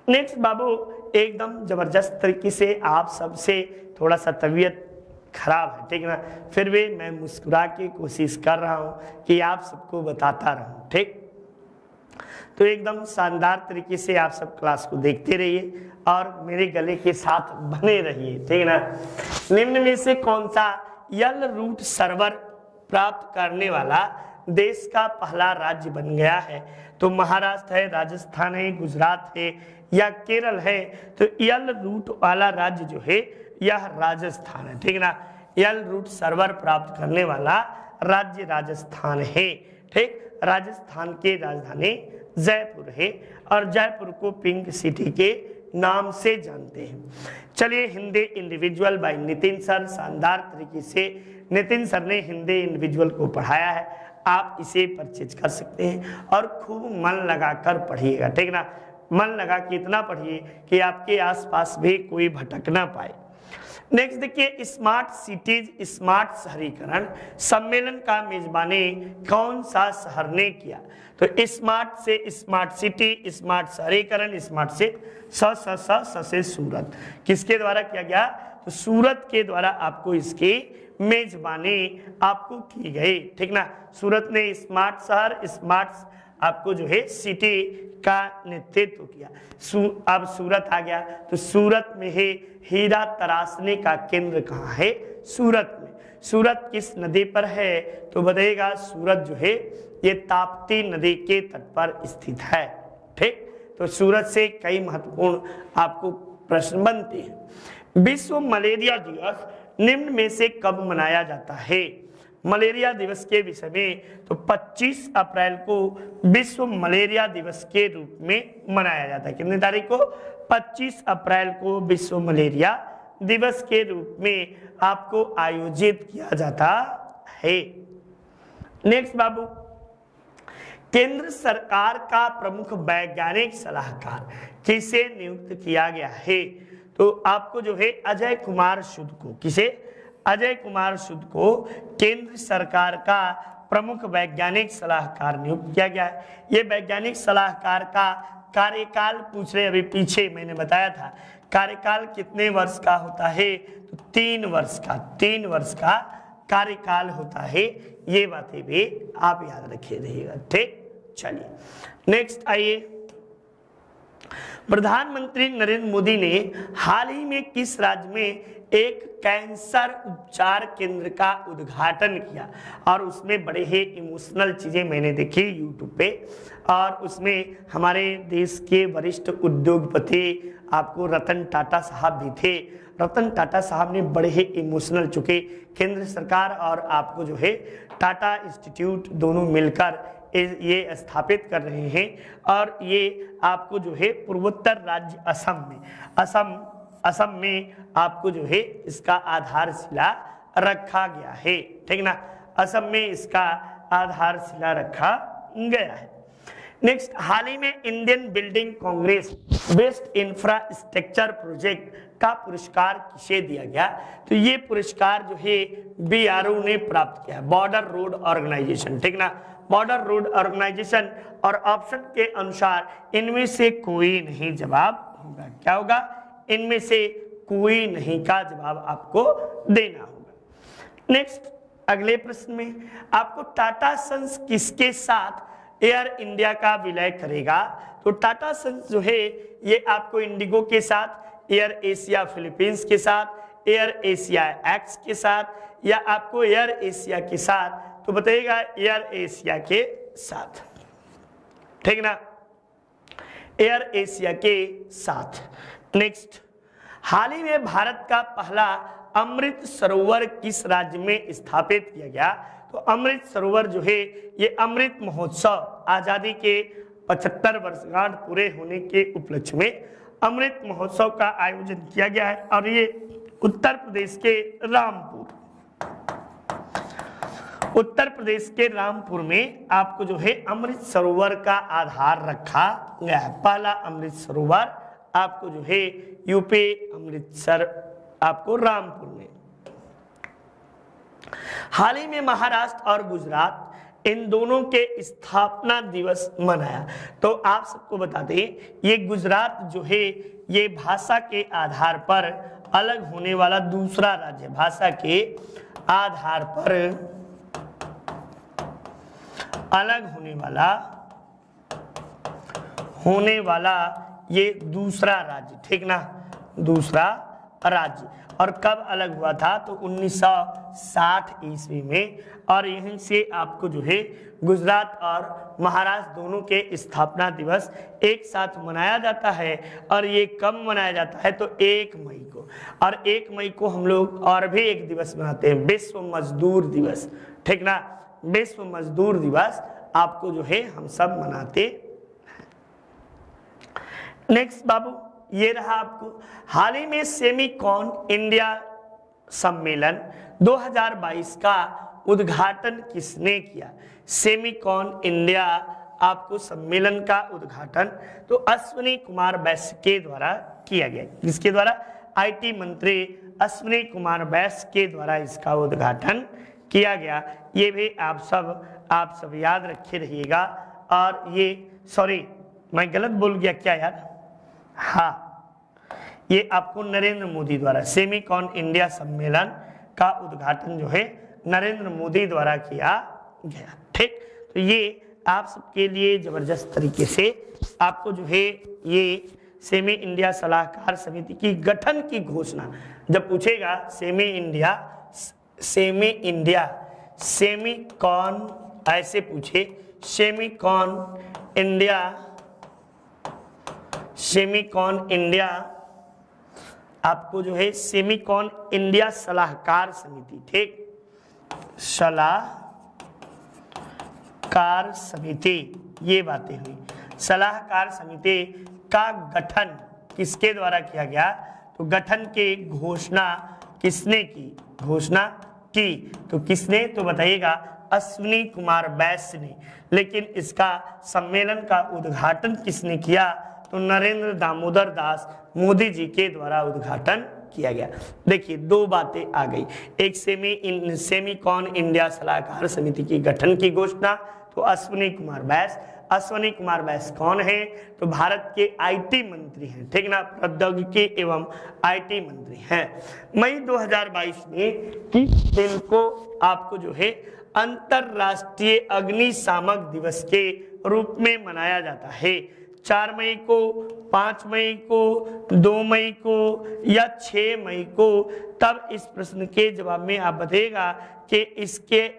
नेक्स्ट बाबू, एकदम जबरदस्त तरीके से आप सबसे थोड़ा सा तबीयत खराब है, ठीक है ना, फिर भी मैं मुस्कुरा के कोशिश कर रहा हूँ कि आप सबको बताता रहूँ। ठीक, तो एकदम शानदार तरीके से आप सब क्लास को देखते रहिए और मेरे गले के साथ बने रहिए, ठीक है ना। निम्न में से कौन सा यल रूट सर्वर प्राप्त करने वाला देश का पहला राज्य बन गया है? तो महाराष्ट्र है, राजस्थान है, गुजरात है या केरल है? तो यल रूट वाला राज्य जो है यह राजस्थान है, ठीक है ना। यल रूट सर्वर प्राप्त करने वाला राज्य राजस्थान है। ठीक, राजस्थान की राजधानी जयपुर है और जयपुर को पिंक सिटी के नाम से जानते हैं। चलिए, Hindi individual bye Nitin sir, शानदार तरीके से नितिन सर ने हिंदी इंडिविजुअल को पढ़ाया है, आप इसे परचेज कर सकते हैं और खूब मन लगाकर पढ़िएगा, ठीक ना। मन लगा के इतना पढ़िए कि आपके आसपास भी कोई भटक ना पाए। नेक्स्ट देखिए, स्मार्ट सिटीज स्मार्ट शहरीकरण सम्मेलन का मेजबानी कौन सा शहर ने किया? तो स्मार्ट से स्मार्ट सिटी, स्मार्ट शहरीकरण, स्मार्ट से से सूरत किसके द्वारा किया गया? तो सूरत के द्वारा आपको इसकी मेजबानी आपको की गई, ठीक ना। सूरत ने स्मार्ट शहर, स्मार्ट आपको जो है सिटी का नेतृत्व किया। अब सूरत आ गया, तो सूरत में है हीरा तराशने का केंद्र कहाँ है? सूरत में। सूरत किस नदी पर है? तो बताइएगा, सूरत जो है ये ताप्ती नदी के तट पर स्थित है। ठीक, तो सूरत से कई महत्वपूर्ण आपको प्रश्न बनते हैं। विश्व मलेरिया दिवस निम्न में से कब मनाया जाता है? मलेरिया दिवस के विषय में तो 25 अप्रैल को विश्व मलेरिया दिवस के रूप में मनाया जाता है। कितनी तारीख को? 25 अप्रैल को विश्व मलेरिया दिवस के रूप में आपको आयोजित किया जाता है। नेक्स्ट बाबू, केंद्र सरकार का प्रमुख वैज्ञानिक सलाहकार किसे नियुक्त किया गया है? तो आपको जो है अजय कुमार सूद को, किसे? अजय कुमार सूद को केंद्र सरकार का प्रमुख वैज्ञानिक सलाहकार नियुक्त किया गया है। ये वैज्ञानिक सलाहकार का कार्यकाल पूछ रहे, अभी पीछे मैंने बताया था कार्यकाल कितने वर्ष का होता है? तो 3 वर्ष का, 3 वर्ष का कार्यकाल होता है। ये बातें भी आप याद रखे रहिएगा। ठीक, चलिए नेक्स्ट आइए। प्रधानमंत्री नरेंद्र मोदी ने हाल ही में किस राज्य में एक कैंसर उपचार केंद्र का उद्घाटन किया? और उसमें बड़े ही इमोशनल चीजें मैंने देखी यूट्यूब पे, और उसमें हमारे देश के वरिष्ठ उद्योगपति आपको रतन टाटा साहब भी थे। रतन टाटा साहब ने बड़े ही इमोशनल, चुके केंद्र सरकार और आपको जो है टाटा इंस्टीट्यूट दोनों मिलकर ये स्थापित कर रहे हैं, और ये आपको जो है पूर्वोत्तर राज्य असम में, असम में आपको जो है इसका आधारशिला रखा गया है। ठीक ना, असम में इसका आधारशिला रखा गया है। नेक्स्ट, हाल ही में Indian building Congress best infrastructure project का पुरस्कार किसे दिया गया? तो ये पुरस्कार जो है BRO ने प्राप्त किया, बॉर्डर रोड ऑर्गेनाइजेशन। ठीक ना, बॉर्डर रोड ऑर्गेनाइजेशन। और ऑप्शन के अनुसार इनमें से कोई नहीं जवाब होगा। क्या होगा? इनमें से कोई नहीं का जवाब आपको देना होगा। नेक्स्ट, अगले प्रश्न में आपको टाटा सन्स किसके साथ एयर इंडिया का विलय करेगा? तो टाटा सन्स जो है ये आपको इंडिगो के साथ, एयर एशिया फिलीपींस के साथ, एयर एशिया एक्स के साथ, या आपको एयर एशिया के साथ? तो बताइएगा एयर एशिया के साथ। ठीक ना, एयर एशिया के साथ। नेक्स्ट, हाल ही में भारत का पहला अमृत सरोवर किस राज्य में स्थापित किया गया? तो अमृत सरोवर जो है ये अमृत महोत्सव, आजादी के 75 वर्षगांठ पूरे होने के उपलक्ष्य में अमृत महोत्सव का आयोजन किया गया है, और ये उत्तर प्रदेश के रामपुर में आपको जो है अमृत सरोवर का आधार रखा गया है। पहला अमृत सरोवर आपको जो है यूपी अमृतसर आपको रामपुर में। हाल ही में महाराष्ट्र और गुजरात इन दोनों के स्थापना दिवस मनाया? तो आप सबको बता दें, ये गुजरात जो है ये भाषा के आधार पर अलग होने वाला दूसरा राज्य, भाषा के आधार पर अलग होने वाला ये दूसरा राज्य, ठीक ना, दूसरा राज्य। और कब अलग हुआ था? तो 1960 ईस्वी में। और यहीं से आपको जो है गुजरात और महाराष्ट्र दोनों के स्थापना दिवस एक साथ मनाया जाता है। और ये कब मनाया जाता है? तो 1 मई को। और 1 मई को हम लोग और भी एक दिवस मनाते हैं, विश्व मजदूर दिवस, ठीक ना, विश्व मजदूर दिवस आपको जो है हम सब मनाते। नेक्स्ट बाबू, ये रहा आपको हाल ही में सेमीकॉन इंडिया सम्मेलन 2022 का उद्घाटन किसने किया? सेमीकॉन इंडिया आपको सम्मेलन का उद्घाटन तो अश्विनी कुमार बैस के द्वारा किया गया। किसके द्वारा? आईटी मंत्री अश्विनी कुमार बैस के द्वारा इसका उद्घाटन किया गया। ये भी आप सब याद रखे रहिएगा। और ये सॉरी मैं गलत बोल गया क्या यार, हाँ, ये आपको नरेंद्र मोदी द्वारा सेमीकॉन इंडिया सम्मेलन का उद्घाटन जो है नरेंद्र मोदी द्वारा किया गया, ठीक। तो ये आप सबके लिए जबरदस्त तरीके से आपको जो है ये सेमी इंडिया सलाहकार समिति की गठन की घोषणा जब पूछेगा, सेमीकॉन ऐसे पूछे, सेमीकॉन इंडिया आपको जो है सेमीकॉन इंडिया सलाहकार समिति, ठीक, सलाहकार समिति, ये बातें हुई। सलाहकार समिति का गठन किसके द्वारा किया गया? तो गठन की घोषणा किसने की? तो किसने? तो बताइएगा अश्विनी कुमार बैस ने। लेकिन इसका सम्मेलन का उद्घाटन किसने किया? तो नरेंद्र दामोदर दास मोदी जी के द्वारा उद्घाटन किया गया। देखिए दो बातें आ गई, एक सेमीकॉन इंडिया सलाहकार समिति की गठन की घोषणा तो अश्विनी कुमार बैस। अश्विनी कुमार बैस कौन है? तो भारत के आईटी मंत्री हैं, ठीक ना, प्रौद्योगिकी एवं आईटी मंत्री हैं। मई 2022 में किस दिन को आपको जो है अंतरराष्ट्रीय अग्निशामक दिवस के रूप में मनाया जाता है? 4 मई को, 5 मई को, 2 मई को या 6 मई को? तब इस प्रश्न के जवाब में आप बताइएगा कि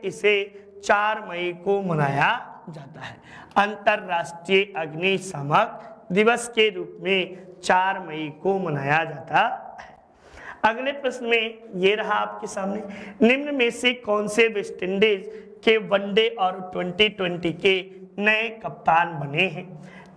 इसे 4 मई को मनाया जाता है। अंतरराष्ट्रीय अग्निशामक दिवस के रूप में 4 मई को मनाया जाता है। अगले प्रश्न में ये रहा आपके सामने, निम्न में से कौन से वेस्ट इंडीज के वनडे और 2020 के नए कप्तान बने हैं?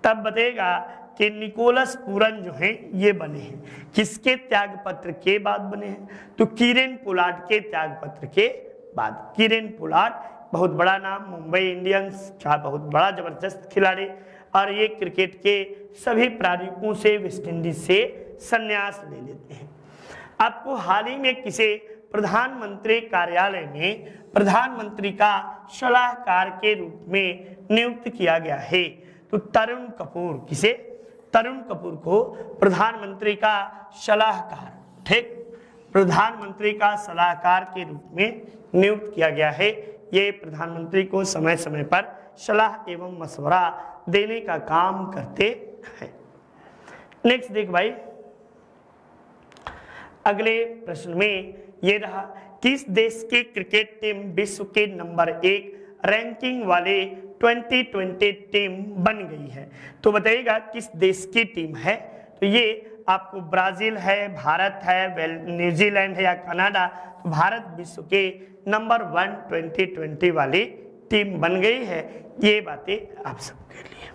तब बताएगा कि निकोलस पूरन जो है ये बने हैं। किसके त्याग पत्र के बाद बने हैं? तो किरेन पोलार्ड के त्याग पत्र के बाद। किरेन पोलार्ड बहुत बड़ा नाम, मुंबई इंडियंस का बहुत बड़ा जबरदस्त खिलाड़ी, और ये क्रिकेट के सभी प्रारूपों से वेस्ट इंडीज से संन्यास ले लेते हैं। आपको हाल ही में किसे प्रधानमंत्री कार्यालय में प्रधानमंत्री का सलाहकार के रूप में नियुक्त किया गया है? तो तरुण कपूर। किसे? तरुण कपूर को प्रधानमंत्री का सलाहकार, ठीक, प्रधानमंत्री का सलाहकार के रूप में नियुक्त किया गया है। ये प्रधानमंत्री को समय समय पर सलाह एवं मशवरा देने का काम करते हैं। नेक्स्ट देख भाई, अगले प्रश्न में ये रहा, किस देश की क्रिकेट टीम विश्व के नंबर 1 रैंकिंग वाले 2020 टीम बन गई है? तो बताइएगा किस देश की टीम है? तो ये आपको ब्राजील है, भारत है, न्यूजीलैंड है या कनाडा? तो भारत विश्व के नंबर 1 2020 वाली टीम बन गई है। ये बातें आप सबके लिए।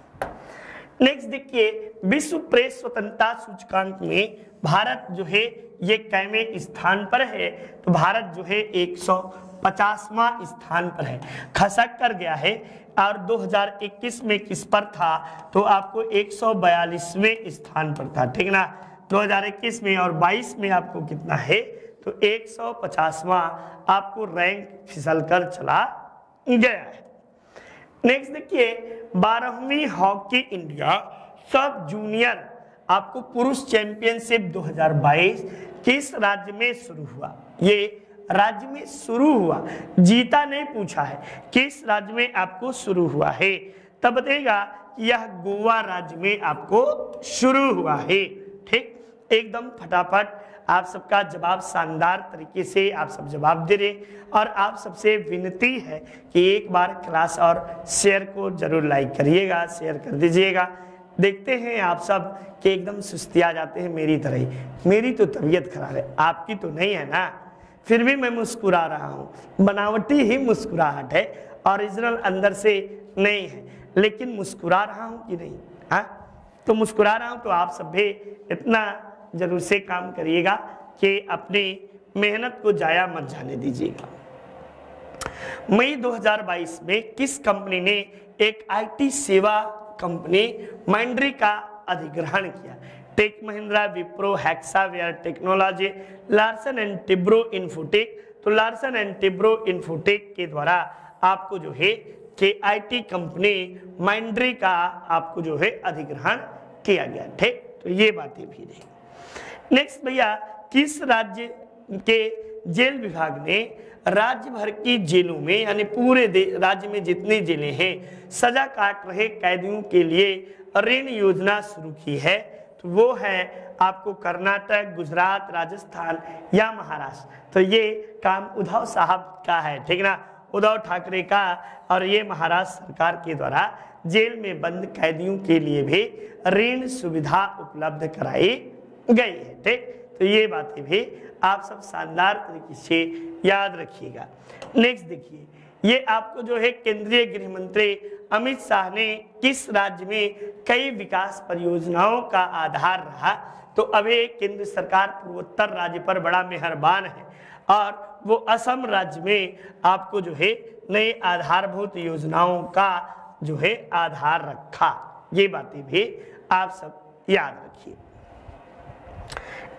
नेक्स्ट देखिए, विश्व प्रेस स्वतंत्रता सूचकांक में भारत जो है ये कैवें स्थान पर है? तो भारत जो है 150वां स्थान पर है, खसक कर गया है। और 2021 में किस पर था? तो आपको 142वें स्थान पर था, ठीक ना, 2021 में। और 22 में आपको कितना है? तो 150वां आपको रैंक फिसल कर चला गया है। नेक्स्ट देखिए 12वीं हॉकी इंडिया सब जूनियर आपको पुरुष चैंपियनशिप 2022 किस राज्य में शुरू हुआ? ये राज्य में शुरू हुआ, जीता नहीं पूछा है, किस राज्य में आपको शुरू हुआ है, तब बताएगा यह गोवा राज्य में आपको शुरू हुआ है। ठीक, एकदम फटाफट आप सबका जवाब शानदार तरीके से आप सब जवाब दे रहे, और आप सबसे विनती है कि एक बार क्लास और शेयर को जरूर लाइक करिएगा, शेयर कर दीजिएगा। देखते हैं आप सब कि एकदम सुस्तिया जाते हैं मेरी तरह ही। मेरी तो तबीयत खराब है, आपकी तो नहीं है ना, फिर भी मैं मुस्कुरा रहा हूँ। बनावटी ही मुस्कुराहट है, ओरिजिनल अंदर से नहीं है, लेकिन मुस्कुरा रहा हूँ कि नहीं? हाँ, तो मुस्कुरा रहा हूँ। तो आप सब भी इतना जरूर से काम करिएगा कि अपनी मेहनत को जाया मत जाने दीजिएगा। मई 2022 में किस कंपनी ने एक आईटी सेवा कंपनी माइंड्री का अधिग्रहण किया? Tech Mahindra, Wipro, Hexaware technology, Larsen and Toubro Infotech. तो लार्सन एंड टिब्रो इन्फोटेक के द्वारा आपको जो है कि आईटी कंपनी माइंड्री का आपको जो है अधिग्रहण किया गया। ठीक, तो ये बातें भी रही। नेक्स्ट भैया, किस राज्य के जेल विभाग ने राज्य भर की जेलों में यानी पूरे राज्य में जितनी जेलें हैं सजा काट रहे कैदियों के लिए ऋण योजना शुरू की है? तो वो है आपको कर्नाटक, गुजरात, राजस्थान या महाराष्ट्र। तो ये काम उद्धव साहब का है, ठीक ना, उद्धव ठाकरे का, और ये महाराष्ट्र सरकार के द्वारा जेल में बंद कैदियों के लिए भी ऋण सुविधा उपलब्ध कराई गई है। ठीक, तो ये बातें भी आप सब शानदार तरीके से याद रखिएगा। नेक्स्ट देखिए, ये आपको जो है केंद्रीय गृह मंत्री अमित शाह ने किस राज्य में कई विकास परियोजनाओं का आधार रहा? तो अभी केंद्र सरकार पूर्वोत्तर राज्य पर बड़ा मेहरबान है, और वो असम राज्य में आपको जो है नई आधारभूत योजनाओं का जो है आधार रखा। ये बातें भी आप सब याद रखिए।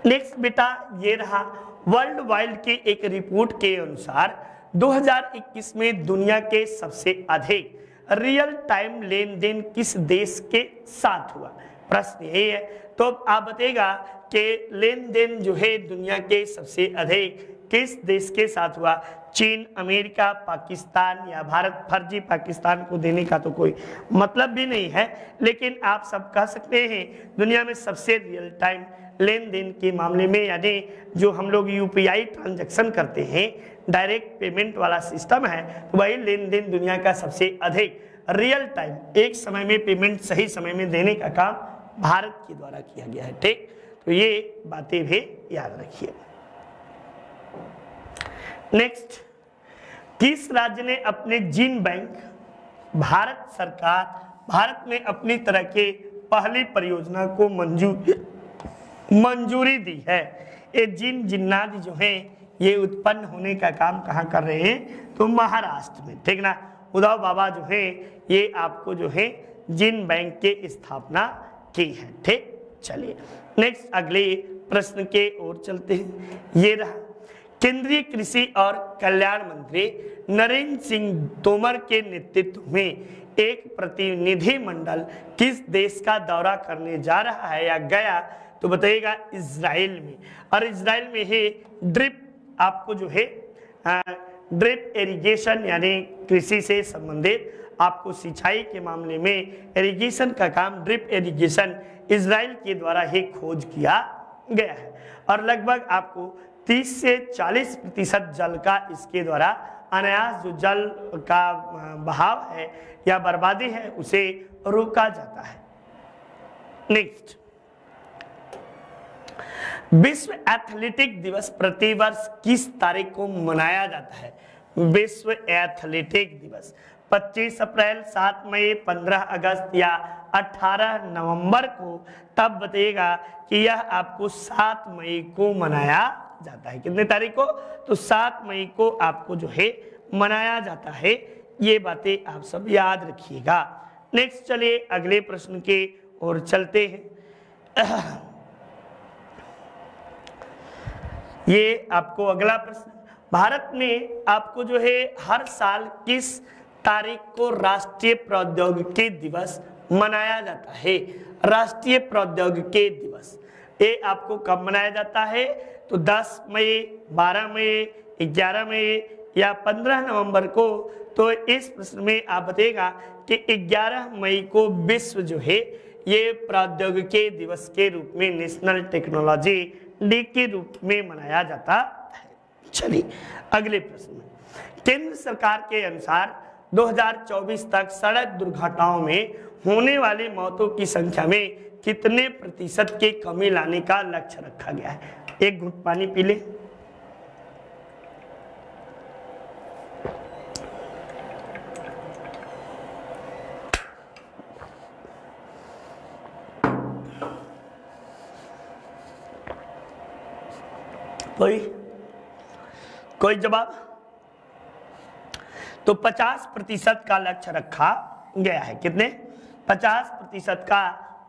नेक्स्ट बेटा, ये रहा वर्ल्ड वाइड की एक रिपोर्ट के अनुसार 2021 में दुनिया के सबसे अधिक रियल टाइम लेन देन किस देश के साथ हुआ? प्रश्न यही है। तो आप बताइएगा कि लेन देन जो है दुनिया के सबसे अधिक किस देश के साथ हुआ? चीन, अमेरिका, पाकिस्तान या भारत? फर्जी पाकिस्तान को देने का तो कोई मतलब भी नहीं है, लेकिन आप सब कह सकते हैं दुनिया में सबसे रियल टाइम लेन देन के मामले में, यानी जो हम लोग यूपीआई ट्रांजैक्शन करते हैं, डायरेक्ट पेमेंट वाला सिस्टम है, तो वही लेन देन दुनिया का सबसे अधिक रियल टाइम एक समय में पेमेंट सही समय में देने का काम भारत के द्वारा किया गया है। ठीक, तो ये बातें भी याद रखिए। नेक्स्ट, किस राज्य ने अपने जीन बैंक भारत में अपनी तरह के पहली परियोजना को मंजूरी दी है? ये जिन जिन्नात जो है ये उत्पन्न होने का काम कहाँ कर रहे हैं? तो महाराष्ट्र में। ठीक ना, उद्धव बाबा जो है ये आपको जो है जिन बैंक के स्थापना की है। ठीक, चलिए नेक्स्ट अगले प्रश्न के ओर चलते हैं। ये रहा, केंद्रीय कृषि और कल्याण मंत्री नरेंद्र सिंह तोमर के नेतृत्व में एक प्रतिनिधि मंडल किस देश का दौरा करने जा रहा है या गया? तो बताइएगा इजराइल में। और इजराइल में ही ड्रिप आपको जो है ड्रिप इरिगेशन यानी कृषि से संबंधित आपको सिंचाई के मामले में इरिगेशन का काम ड्रिप इरिगेशन इजराइल के द्वारा ही खोज किया गया है, और लगभग आपको 30 से 40% जल का इसके द्वारा अनायास जो जल का बहाव है या बर्बादी है उसे रोका जाता है। नेक्स्ट, विश्व एथलेटिक दिवस प्रतिवर्ष किस तारीख को मनाया जाता है? विश्व एथलेटिक दिवस 25 अप्रैल, 7 मई, 15 अगस्त या 18 नवंबर को? तब बताइएगा कि यह आपको 7 मई को मनाया जाता है। कितने तारीख को? तो 7 मई को आपको जो है मनाया जाता है। ये बातें आप सब याद रखिएगा। नेक्स्ट चलिए अगले प्रश्न के ओर चलते हैं। ये आपको अगला प्रश्न, भारत में आपको जो है हर साल किस तारीख को राष्ट्रीय प्रौद्योगिकी दिवस मनाया जाता है? राष्ट्रीय प्रौद्योगिकी दिवस ये आपको कब मनाया जाता है? तो 10 मई, 12 मई, 11 मई या 15 नवंबर को। तो इस प्रश्न में आप बताइएगा कि 11 मई को विश्व जो है ये प्रौद्योगिकी दिवस के रूप में, नेशनल टेक्नोलॉजी डे के रूप में मनाया जाता है। चलिए अगले प्रश्न में, केंद्र सरकार के अनुसार 2024 तक सड़क दुर्घटनाओं में होने वाली मौतों की संख्या में कितने प्रतिशत की कमी लाने का लक्ष्य रखा गया है? एक घूंट पानी पी ले। कोई जवाब? तो 50% का लक्ष्य रखा गया है। कितने? 50% का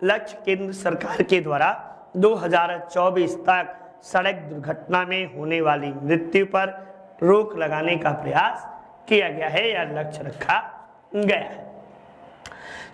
लक्ष्य केंद्र सरकार के द्वारा 2024 तक सड़क दुर्घटना में होने वाली मृत्यु पर रोक लगाने का प्रयास किया गया है या लक्ष्य रखा गया है।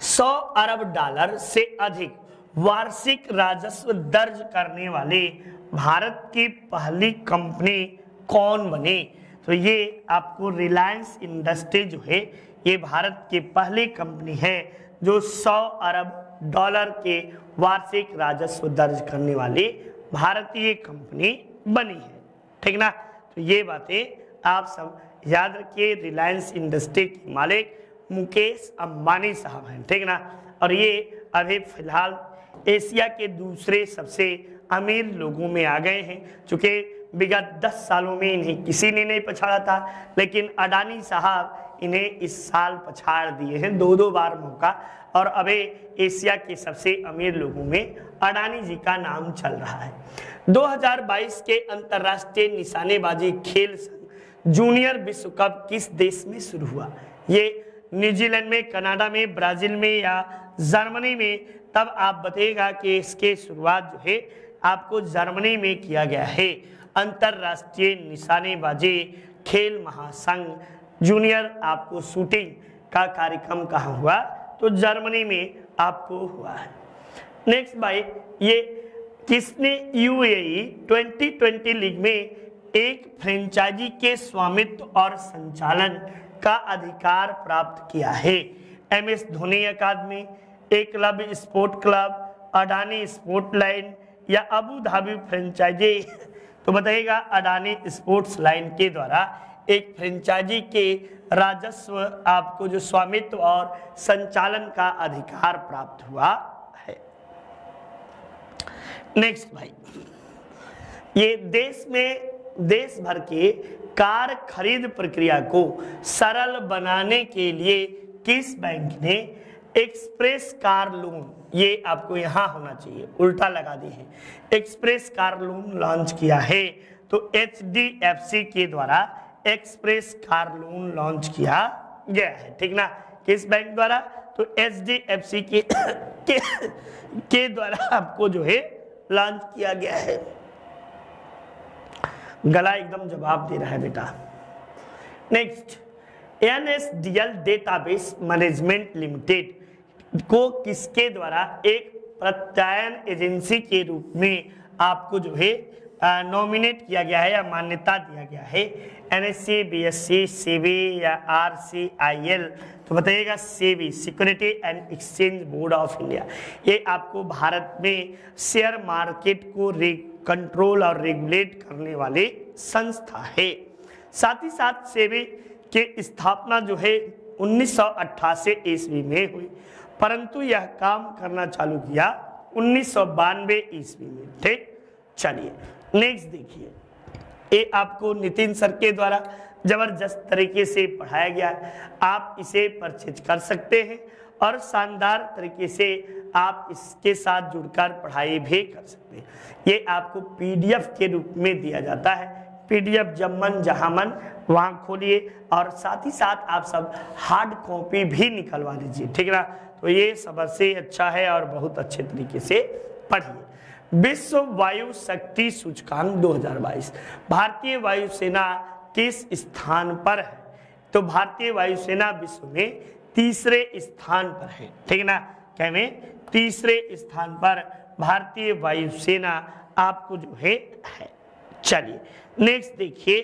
100 अरब डॉलर से अधिक वार्षिक राजस्व दर्ज करने वाले भारत की पहली कंपनी कौन बनी? तो ये आपको रिलायंस इंडस्ट्री जो है ये भारत की पहली कंपनी है जो 100 अरब डॉलर के वार्षिक राजस्व दर्ज करने वाली भारतीय कंपनी बनी है। ठीक ना? तो ये बातें आप सब याद रखिए। रिलायंस इंडस्ट्री के मालिक मुकेश अंबानी साहब हैं। ठीक ना? और ये अभी फिलहाल एशिया के दूसरे सबसे अमीर लोगों में आ गए हैं, चूंकि विगत 10 सालों में इन्हें किसी ने नहीं पछाड़ा था, लेकिन अडानी साहब इन्हें इस साल पछाड़ दिए हैं 2-2 बार मौका। और अभी एशिया के सबसे अमीर लोगों में अडानी जी का नाम चल रहा है। 2022 के अंतर्राष्ट्रीय निशानेबाजी खेल संघ जूनियर विश्व कप किस देश में शुरू हुआ? ये न्यूजीलैंड में, कनाडा में, ब्राजील में या जर्मनी में? तब आप बताइएगा कि इसके शुरुआत जो है आपको जर्मनी में किया गया है। अंतरराष्ट्रीय निशानेबाजी खेल महासंघ जूनियर आपको शूटिंग का कार्यक्रम कहाँ हुआ? तो जर्मनी में आपको हुआ है। नेक्स्ट भाई, ये किसने यूएई 2020 लीग में एक फ्रेंचाइजी के स्वामित्व और संचालन का अधिकार प्राप्त किया है? MS धोनी अकादमी, Eklavya sport club, Adani sport line या अबू धाबी फ्रेंचाइजी? तो बताइएगा अडानी स्पोर्ट्स लाइन के द्वारा एक फ्रेंचाइजी के राजस्व आपको जो स्वामित्व और संचालन का अधिकार प्राप्त हुआ है। नेक्स्ट भाई, ये देश भर के कार खरीद प्रक्रिया को सरल बनाने के लिए किस बैंक ने एक्सप्रेस कार लोन, ये आपको यहां होना चाहिए, उल्टा लगा दिए हैं, एक्सप्रेस कार लोन लॉन्च किया है? तो HDFC के द्वारा एक्सप्रेस कार लोन लॉन्च किया गया है। ठीक ना? किस बैंक द्वारा? तो HDFC के द्वारा आपको जो है लॉन्च किया गया है। गला एकदम जवाब दे रहा है बेटा। Next, NSDL database management limited को किसके द्वारा एक प्रत्यायन एजेंसी के रूप में आपको जो है नॉमिनेट किया गया है या मान्यता दिया गया है? NSE, BSE, SEBI या RCIL? तो बताइएगा SEBI, security and exchange board of India. ये आपको भारत में शेयर मार्केट को कंट्रोल और रेगुलेट करने वाली संस्था है। साथ ही साथ SEBI की स्थापना जो है 1988 ईस्वी में हुई, परंतु यह काम करना चालू किया 1992 ईस्वी में। ठीक, चलिए नेक्स्ट देखिए, ये आपको नितिन सर के द्वारा जबरदस्त तरीके से पढ़ाया गया है। आप इसे परचेज कर सकते हैं और शानदार तरीके से आप इसके साथ जुड़कर पढ़ाई भी कर सकते हैं। ये आपको PDF के रूप में दिया जाता है। PDF जब मन जहाँ मन वहाँ खोलिए और साथ ही साथ आप सब हार्ड कॉपी भी निकलवा लीजिए। ठीक है ना? तो ये सबसे अच्छा है और बहुत अच्छे तरीके से पढ़िए। विश्व वायु शक्ति सूचकांक 2022 भारतीय वायुसेना किस स्थान पर है? तो भारतीय वायुसेना विश्व में तीसरे स्थान पर है, ठीक है ना, क्या में तीसरे स्थान पर भारतीय वायुसेना आपको जो है। चलिए नेक्स्ट देखिए,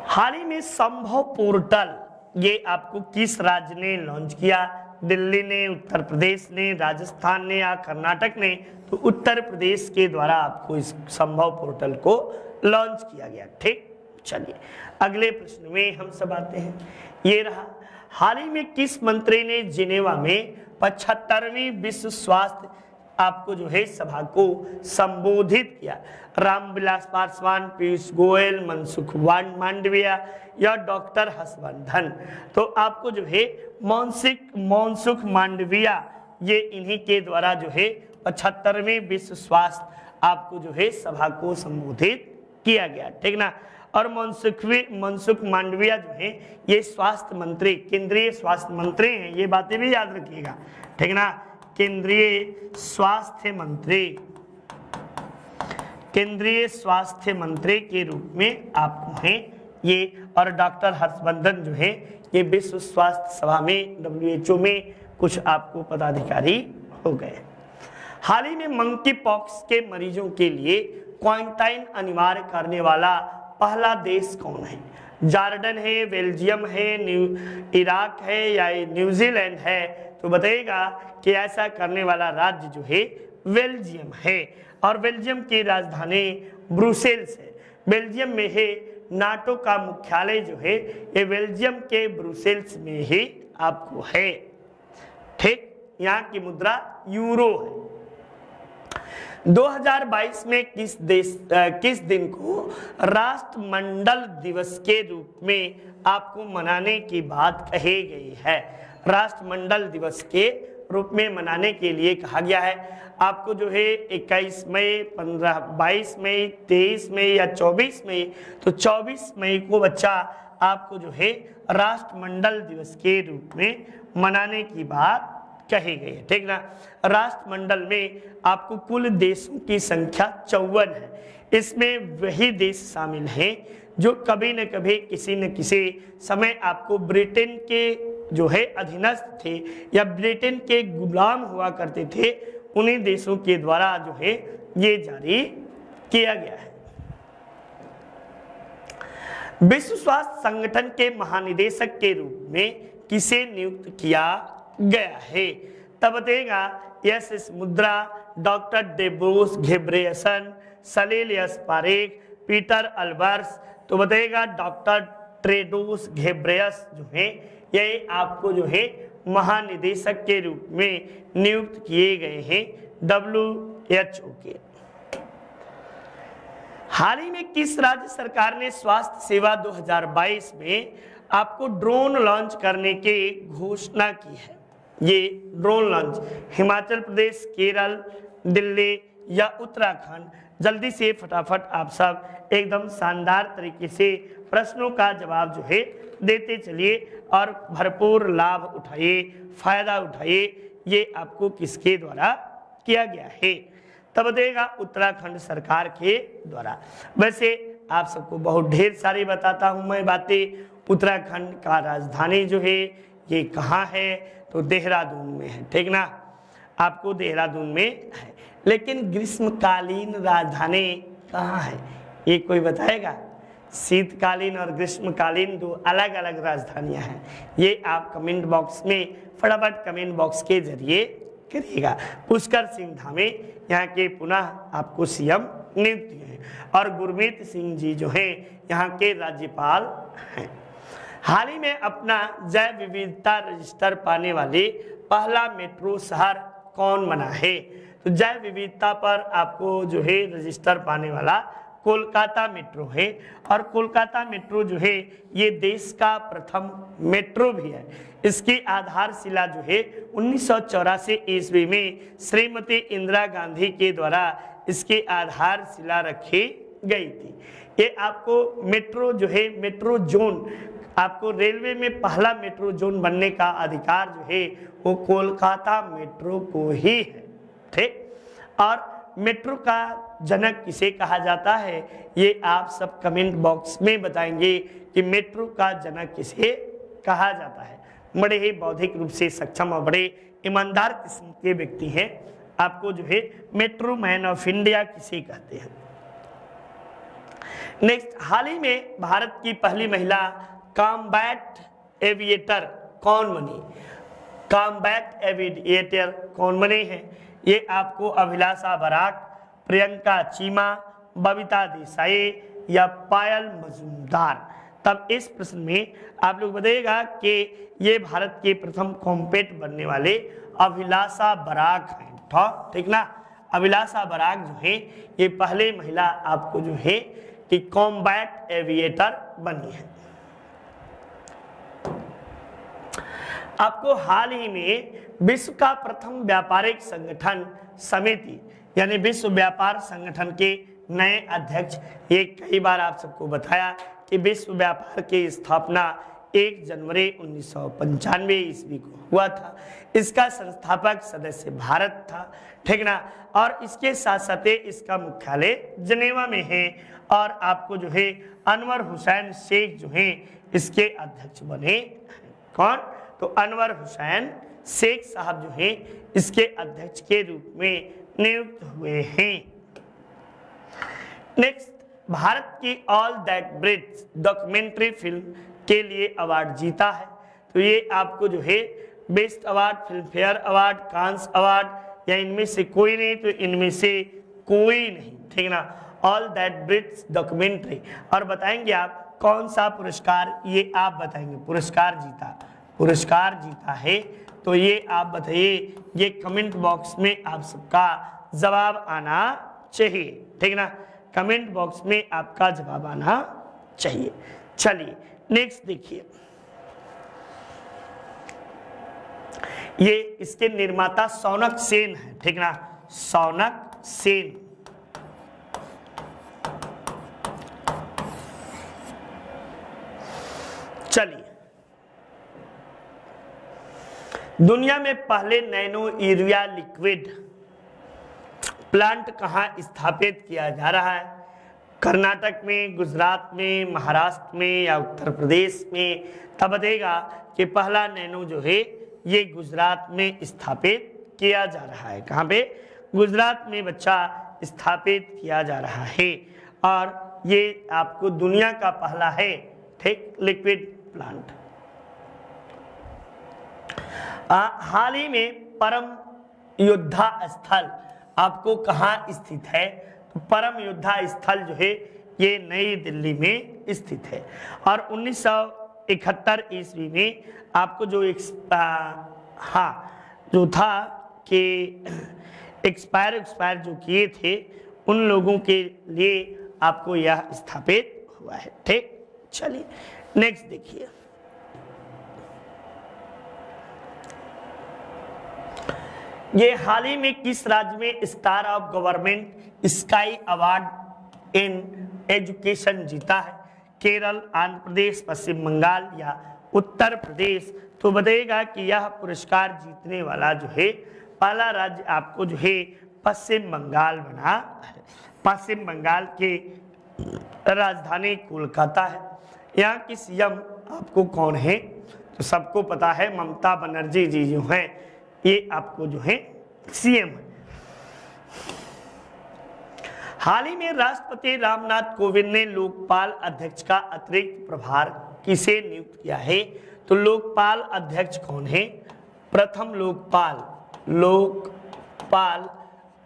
हाल ही में संभव पोर्टल ये आपको किस राज्य ने लॉन्च किया? दिल्ली ने, उत्तर प्रदेश ने, राजस्थान ने या कर्नाटक ने? तो उत्तर प्रदेश के द्वारा आपको इस संभव पोर्टल को लॉन्च किया गया, ठीक। चलिए अगले प्रश्न में हम सब आते हैं, ये रहा, हाल ही में किस मंत्री ने जिनेवा में 75वीं विश्व स्वास्थ्य आपको जो है सभा को संबोधित किया? रामविलास पासवान, पीयूष गोयल, मनसुख मांडविया या डॉक्टर हर्षवर्धन? तो आपको जो है मनसुख मांडविया, ये इन्हीं के द्वारा जो है 75वीं विश्व स्वास्थ्य आपको जो है सभा को संबोधित किया गया, ठीक ना। और मनसुख मांडविया जो है ये स्वास्थ्य मंत्री, केंद्रीय स्वास्थ्य मंत्री हैं, ये बातें भी याद रखिएगा, ठीक ना। केंद्रीय स्वास्थ्य मंत्री के रूप में आपको हैं ये। और डॉक्टर हर्षवर्धन जो है ये विश्व स्वास्थ्य सभा में WHO में कुछ आपको पदाधिकारी हो गए। हाल ही में मंकी पॉक्स के मरीजों के लिए क्वारंटाइन अनिवार्य करने वाला पहला देश कौन है? जॉर्डन है, बेल्जियम है, इराक है या न्यूजीलैंड है? तो बताइएगा कि ऐसा करने वाला राज्य जो है बेल्जियम है, और बेल्जियम की राजधानी ब्रुसेल्स है। बेल्जियम में है नाटो का मुख्यालय जो है ये बेल्जियम के ब्रुसेल्स में ही आपको है, ठीक। यहाँ की मुद्रा यूरो है। 2022 में किस दिन को राष्ट्रमंडल दिवस के रूप में आपको मनाने की बात कही गई है? राष्ट्रमंडल दिवस के रूप में मनाने के लिए कहा गया है आपको जो है 21 मई, 15, 22 मई, 23 मई या 24 मई। तो 24 मई को बच्चा आपको जो है राष्ट्रमंडल दिवस के रूप में मनाने की बात कही गई है, ठीक ना। राष्ट्रमंडल में आपको कुल देशों की संख्या 54 है। इसमें वही देश शामिल हैं जो कभी न कभी किसी न किसी समय आपको ब्रिटेन के जो है अधीनस्थ थे या ब्रिटेन के गुलाम हुआ करते थे, उन्हीं देशों के द्वारा जो है ये जारी किया गया है। विश्व स्वास्थ्य संगठन के महानिदेशक के रूप में किसे नियुक्त किया गया है? तब बताएगा एस मुद्रा, डॉक्टर टेड्रोस घेब्रेयेसस, सलील पारेख, पीटर अल्बर्ट्स। तो बताएगा डॉक्टर टेड्रोस घेब्रेयेसस जो है ये आपको जो है महानिदेशक के रूप में नियुक्त किए गए हैं WHO के। हाल ही में किस राज्य सरकार ने स्वास्थ्य सेवा 2022 में आपको ड्रोन लॉन्च करने की घोषणा की है? ये ड्रोन लॉन्च हिमाचल प्रदेश, केरल, दिल्ली या उत्तराखंड? जल्दी से फटाफट आप सब एकदम शानदार तरीके से प्रश्नों का जवाब जो है देते चलिए और भरपूर लाभ उठाइए, फायदा उठाइए। ये आपको किसके द्वारा किया गया है? तब देगा उत्तराखंड सरकार के द्वारा। वैसे आप सबको बहुत ढेर सारी बताता हूं मैं बातें। उत्तराखंड का राजधानी जो है ये कहाँ है? तो देहरादून में है, ठीक ना। आपको देहरादून में है, लेकिन ग्रीष्मकालीन राजधानी कहाँ है ये कोई बताएगा? शीतकालीन और ग्रीष्मकालीन दो अलग अलग राजधानियां हैं। ये आप कमेंट बॉक्स में फटाफट कमेंट बॉक्स के जरिए करिएगा। पुष्कर सिंह धामी यहाँ के पुनः आपको CM नियुक्त हैं और गुरमीत सिंह जी जो हैं यहाँ के राज्यपाल हैं। हाल ही में अपना जैव विविधता रजिस्टर पाने वाले पहला मेट्रो शहर कौन बना है? तो जैव विविधता पर आपको जो है रजिस्टर पाने वाला कोलकाता मेट्रो है, और कोलकाता मेट्रो जो है ये देश का प्रथम मेट्रो भी है। इसकी आधारशिला जो है 1984 ईस्वी में श्रीमती इंदिरा गांधी के द्वारा इसकी आधारशिला रखी गई थी। ये आपको मेट्रो जो है मेट्रो जोन, आपको रेलवे में पहला मेट्रो जोन बनने का अधिकार जो है वो कोलकाता मेट्रो को ही है, ठीक। और मेट्रो का जनक किसे कहा जाता है, ये आप सब कमेंट बॉक्स में बताएंगे कि मेट्रो का जनक किसे कहा जाता है। बड़े ही बौद्धिक रूप से सक्षम और बड़े ईमानदार किस्म के व्यक्ति हैं, आपको जो है मेट्रो मैन ऑफ इंडिया किसे कहते हैं। नेक्स्ट, हाल ही में भारत की पहली महिला कॉम्बैट एविएटर कौन बनी? कॉम्बैट एविएटर कौन बने हैं? ये आपको अभिलाषा बराक, प्रियंका चीमा, बबीता देसाई या पायल मजूमदार। तब इस प्रश्न में आप लोग बताइएगा कि ये भारत के प्रथम कॉम्बैट बनने वाले अभिलाषा बराक हैं। ठीक ना, अभिलाषा बराक जो है ये पहले महिला आपको जो है कि कॉम्बैट एविएटर बनी है। आपको हाल ही में विश्व का प्रथम व्यापारिक संगठन समिति यानी विश्व व्यापार संगठन के नए अध्यक्ष, ये कई बार आप सबको बताया कि विश्व व्यापार की स्थापना 1 जनवरी 1995 ईस्वी को हुआ था। इसका संस्थापक सदस्य भारत था, ठीक ना, और इसके साथ साथ इसका मुख्यालय जनेवा में है। और आपको जो है अनवर हुसैन शेख जो है इसके अध्यक्ष बने। कौन? तो अनवर हुसैन शेख साहब जो है इसके अध्यक्ष के रूप में नियुक्त हुए हैं। नेक्स्ट, भारत की all that breeds documentary film के लिए अवार्ड जीता है। तो ये आपको जो है best award, Filmfare award, Cannes award या इनमें से कोई नहीं, तो इनमें से कोई नहीं, ठीक ना। ऑल दैट ब्रिड्स डॉक्यूमेंट्री, और बताएंगे आप कौन सा पुरस्कार, ये आप बताएंगे पुरस्कार जीता है। तो ये आप बताइए, ये कमेंट बॉक्स में आप सबका जवाब आना चाहिए, ठीक ना, कमेंट बॉक्स में आपका जवाब आना चाहिए। चलिए नेक्स्ट देखिए, ये इसके निर्माता शौनक सेन है, ठीक ना, शौनक सेन। चलिए, दुनिया में पहले नैनो यूरिया लिक्विड प्लांट कहाँ स्थापित किया जा रहा है? कर्नाटक में, गुजरात में, महाराष्ट्र में या उत्तर प्रदेश में? तब बताएगा कि पहला नैनो जो है ये गुजरात में स्थापित किया जा रहा है। कहाँ पे? गुजरात में बच्चा स्थापित किया जा रहा है, और ये आपको दुनिया का पहला है, ठीक, लिक्विड प्लांट। हाल ही में परम योद्धा स्थल आपको कहाँ स्थित है? तो परम योद्धा स्थल जो है ये नई दिल्ली में स्थित है। और 1971 ईस्वी में आपको जो जो था कि एक्सपायर जो किए थे उन लोगों के लिए आपको यह स्थापित हुआ है, ठीक। चलिए नेक्स्ट देखिए, ये हाल ही में किस राज्य में star of government sky award in education जीता है? केरल, आंध्र प्रदेश, पश्चिम बंगाल या उत्तर प्रदेश? तो बताइएगा कि यह पुरस्कार जीतने वाला जो है पहला राज्य आपको जो है पश्चिम बंगाल बना है। पश्चिम बंगाल के राजधानी कोलकाता है। यहाँ की सीएम आपको कौन है? तो सबको पता है, ममता बनर्जी जी जो हैं ये आपको जो है सीएम है। हाल ही में राष्ट्रपति रामनाथ कोविंद ने लोकपाल अध्यक्ष का अतिरिक्त प्रभार किसे नियुक्त किया है? तो लोकपाल अध्यक्ष कौन है? प्रथम लोकपाल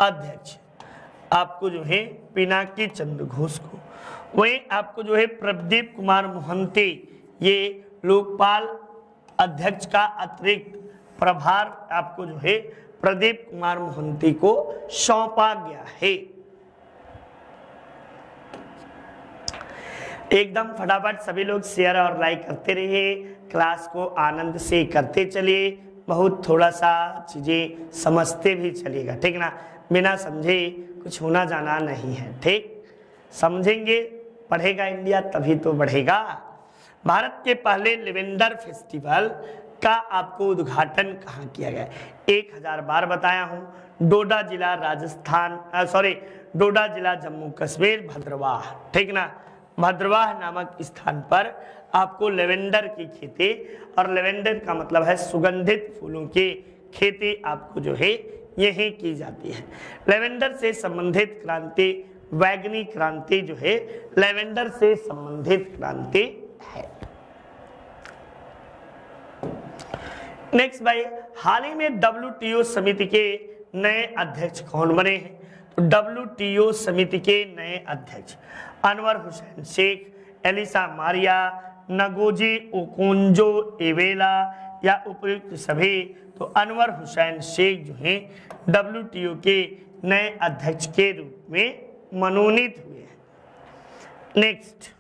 अध्यक्ष आपको जो है पिनाकी चंद्र घोष को। वहीं आपको जो है प्रदीप कुमार मोहंती, ये लोकपाल अध्यक्ष का अतिरिक्त प्रभार आपको जो है प्रदीप कुमार मोहंती को सौंपा गया है। एकदम फटाफट सभी लोग शेयर और लाइक करते रहिए, क्लास को आनंद से करते चलिए, बहुत थोड़ा सा चीजें समझते भी चलिएगा, ठीक ना। बिना समझे कुछ होना जाना नहीं है, ठीक। समझेंगे, पढ़ेगा इंडिया तभी तो बढ़ेगा। भारत के पहले लेवेंडर फेस्टिवल का आपको उद्घाटन कहाँ किया गया? 1000 बार बताया हूँ। डोडा जिला राजस्थान, डोडा जिला जम्मू कश्मीर, भद्रवाह, ठीक ना। भद्रवाह नामक स्थान पर आपको लेवेंडर की खेती, और लेवेंडर का मतलब है सुगंधित फूलों की खेती, आपको जो है यही की जाती है। लेवेंडर से संबंधित क्रांति वैगनी क्रांति जो है लेवेंडर से संबंधित क्रांति है। नेक्स्ट भाई, हाल ही में WTO समिति के नए अध्यक्ष कौन बने हैं? तो WTO समिति के नए अध्यक्ष Anwar Hussain Sheikh, Elisa Maria, Ngozi Okonjo Iweala या उपयुक्त सभी? तो अनवर हुसैन शेख जो हैं WTO के नए अध्यक्ष के रूप में मनोनीत हुए हैं। नेक्स्ट,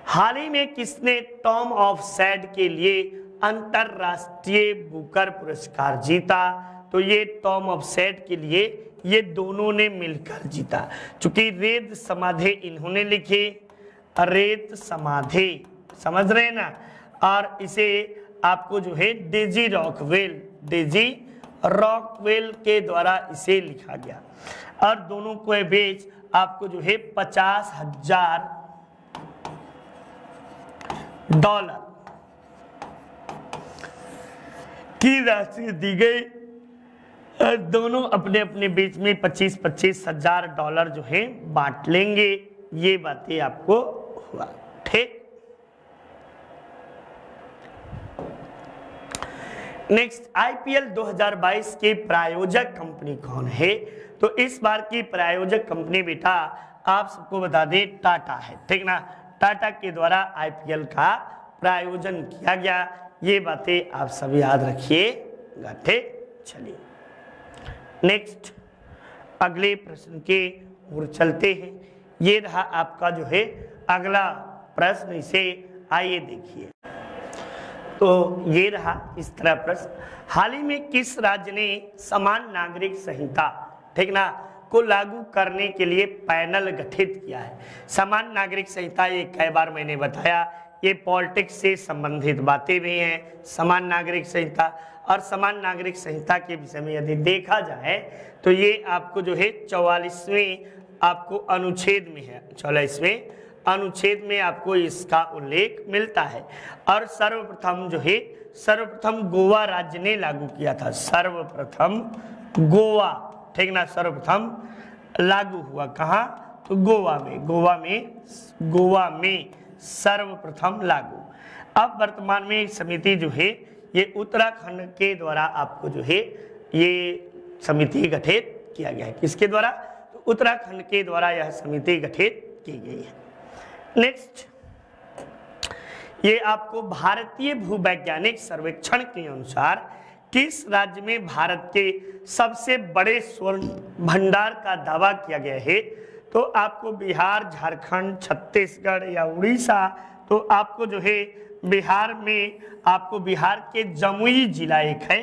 हाल ही में किसने टॉम ऑफ सैड के लिए अंतरराष्ट्रीय बुकर पुरस्कार जीता? तो ये टॉम ऑफ सैड के लिए ये दोनों ने मिलकर जीता, क्योंकि रेत समाधि इन्होंने लिखी, रेत समाधि, समझ रहे हैं ना। और इसे आपको जो है डेजी रॉकवेल के द्वारा इसे लिखा गया, और दोनों को बीच आपको जो है $50,000 की राशि दी गई, और दोनों अपने अपने बीच में $25,000 जो है बांट लेंगे। ये बातें आपको हुआ, ठीक। नेक्स्ट, IPL 2022 के प्रायोजक कंपनी कौन है? तो इस बार की प्रायोजक कंपनी बेटा आप सबको बता दें टाटा है, ठीक ना। टाटा के द्वारा IPL का प्रायोजन किया गया। ये बातें आप सब याद रखिएगा, ठीक। चलिए नेक्स्ट अगले प्रश्न के ओर चलते हैं। ये रहा आपका जो है अगला प्रश्न, इसे आइए देखिए। तो ये रहा इस तरह प्रश्न, हाल ही में किस राज्य ने समान नागरिक संहिता, ठीक ना, को लागू करने के लिए पैनल गठित किया है? समान नागरिक संहिता, ये कई बार मैंने बताया, ये पॉलिटिक्स से संबंधित बातें भी हैं। समान नागरिक संहिता, और समान नागरिक संहिता के विषय में यदि देखा जाए तो ये आपको जो है 44वें आपको अनुच्छेद में है, 44वें अनुच्छेद में आपको इसका उल्लेख मिलता है। और सर्वप्रथम जो है सर्वप्रथम गोवा राज्य ने लागू किया था, सर्वप्रथम गोवा, ठीक ना, सर्वप्रथम लागू हुआ कहाँ? तो गोवा में सर्वप्रथम लागू। अब वर्तमान में एक समिति जो है ये उत्तराखंड के द्वारा आपको जो है ये समिति गठित किया गया है। किसके द्वारा? तो उत्तराखंड के द्वारा यह समिति गठित की गई है। नेक्स्ट, ये आपको भारतीय भूवैज्ञानिक सर्वेक्षण के अनुसार किस राज्य में भारत के सबसे बड़े स्वर्ण भंडार का दावा किया गया है? तो आपको बिहार, झारखंड, छत्तीसगढ़ या उड़ीसा? तो आपको जो है बिहार में आपको बिहार के जमुई जिला एक है,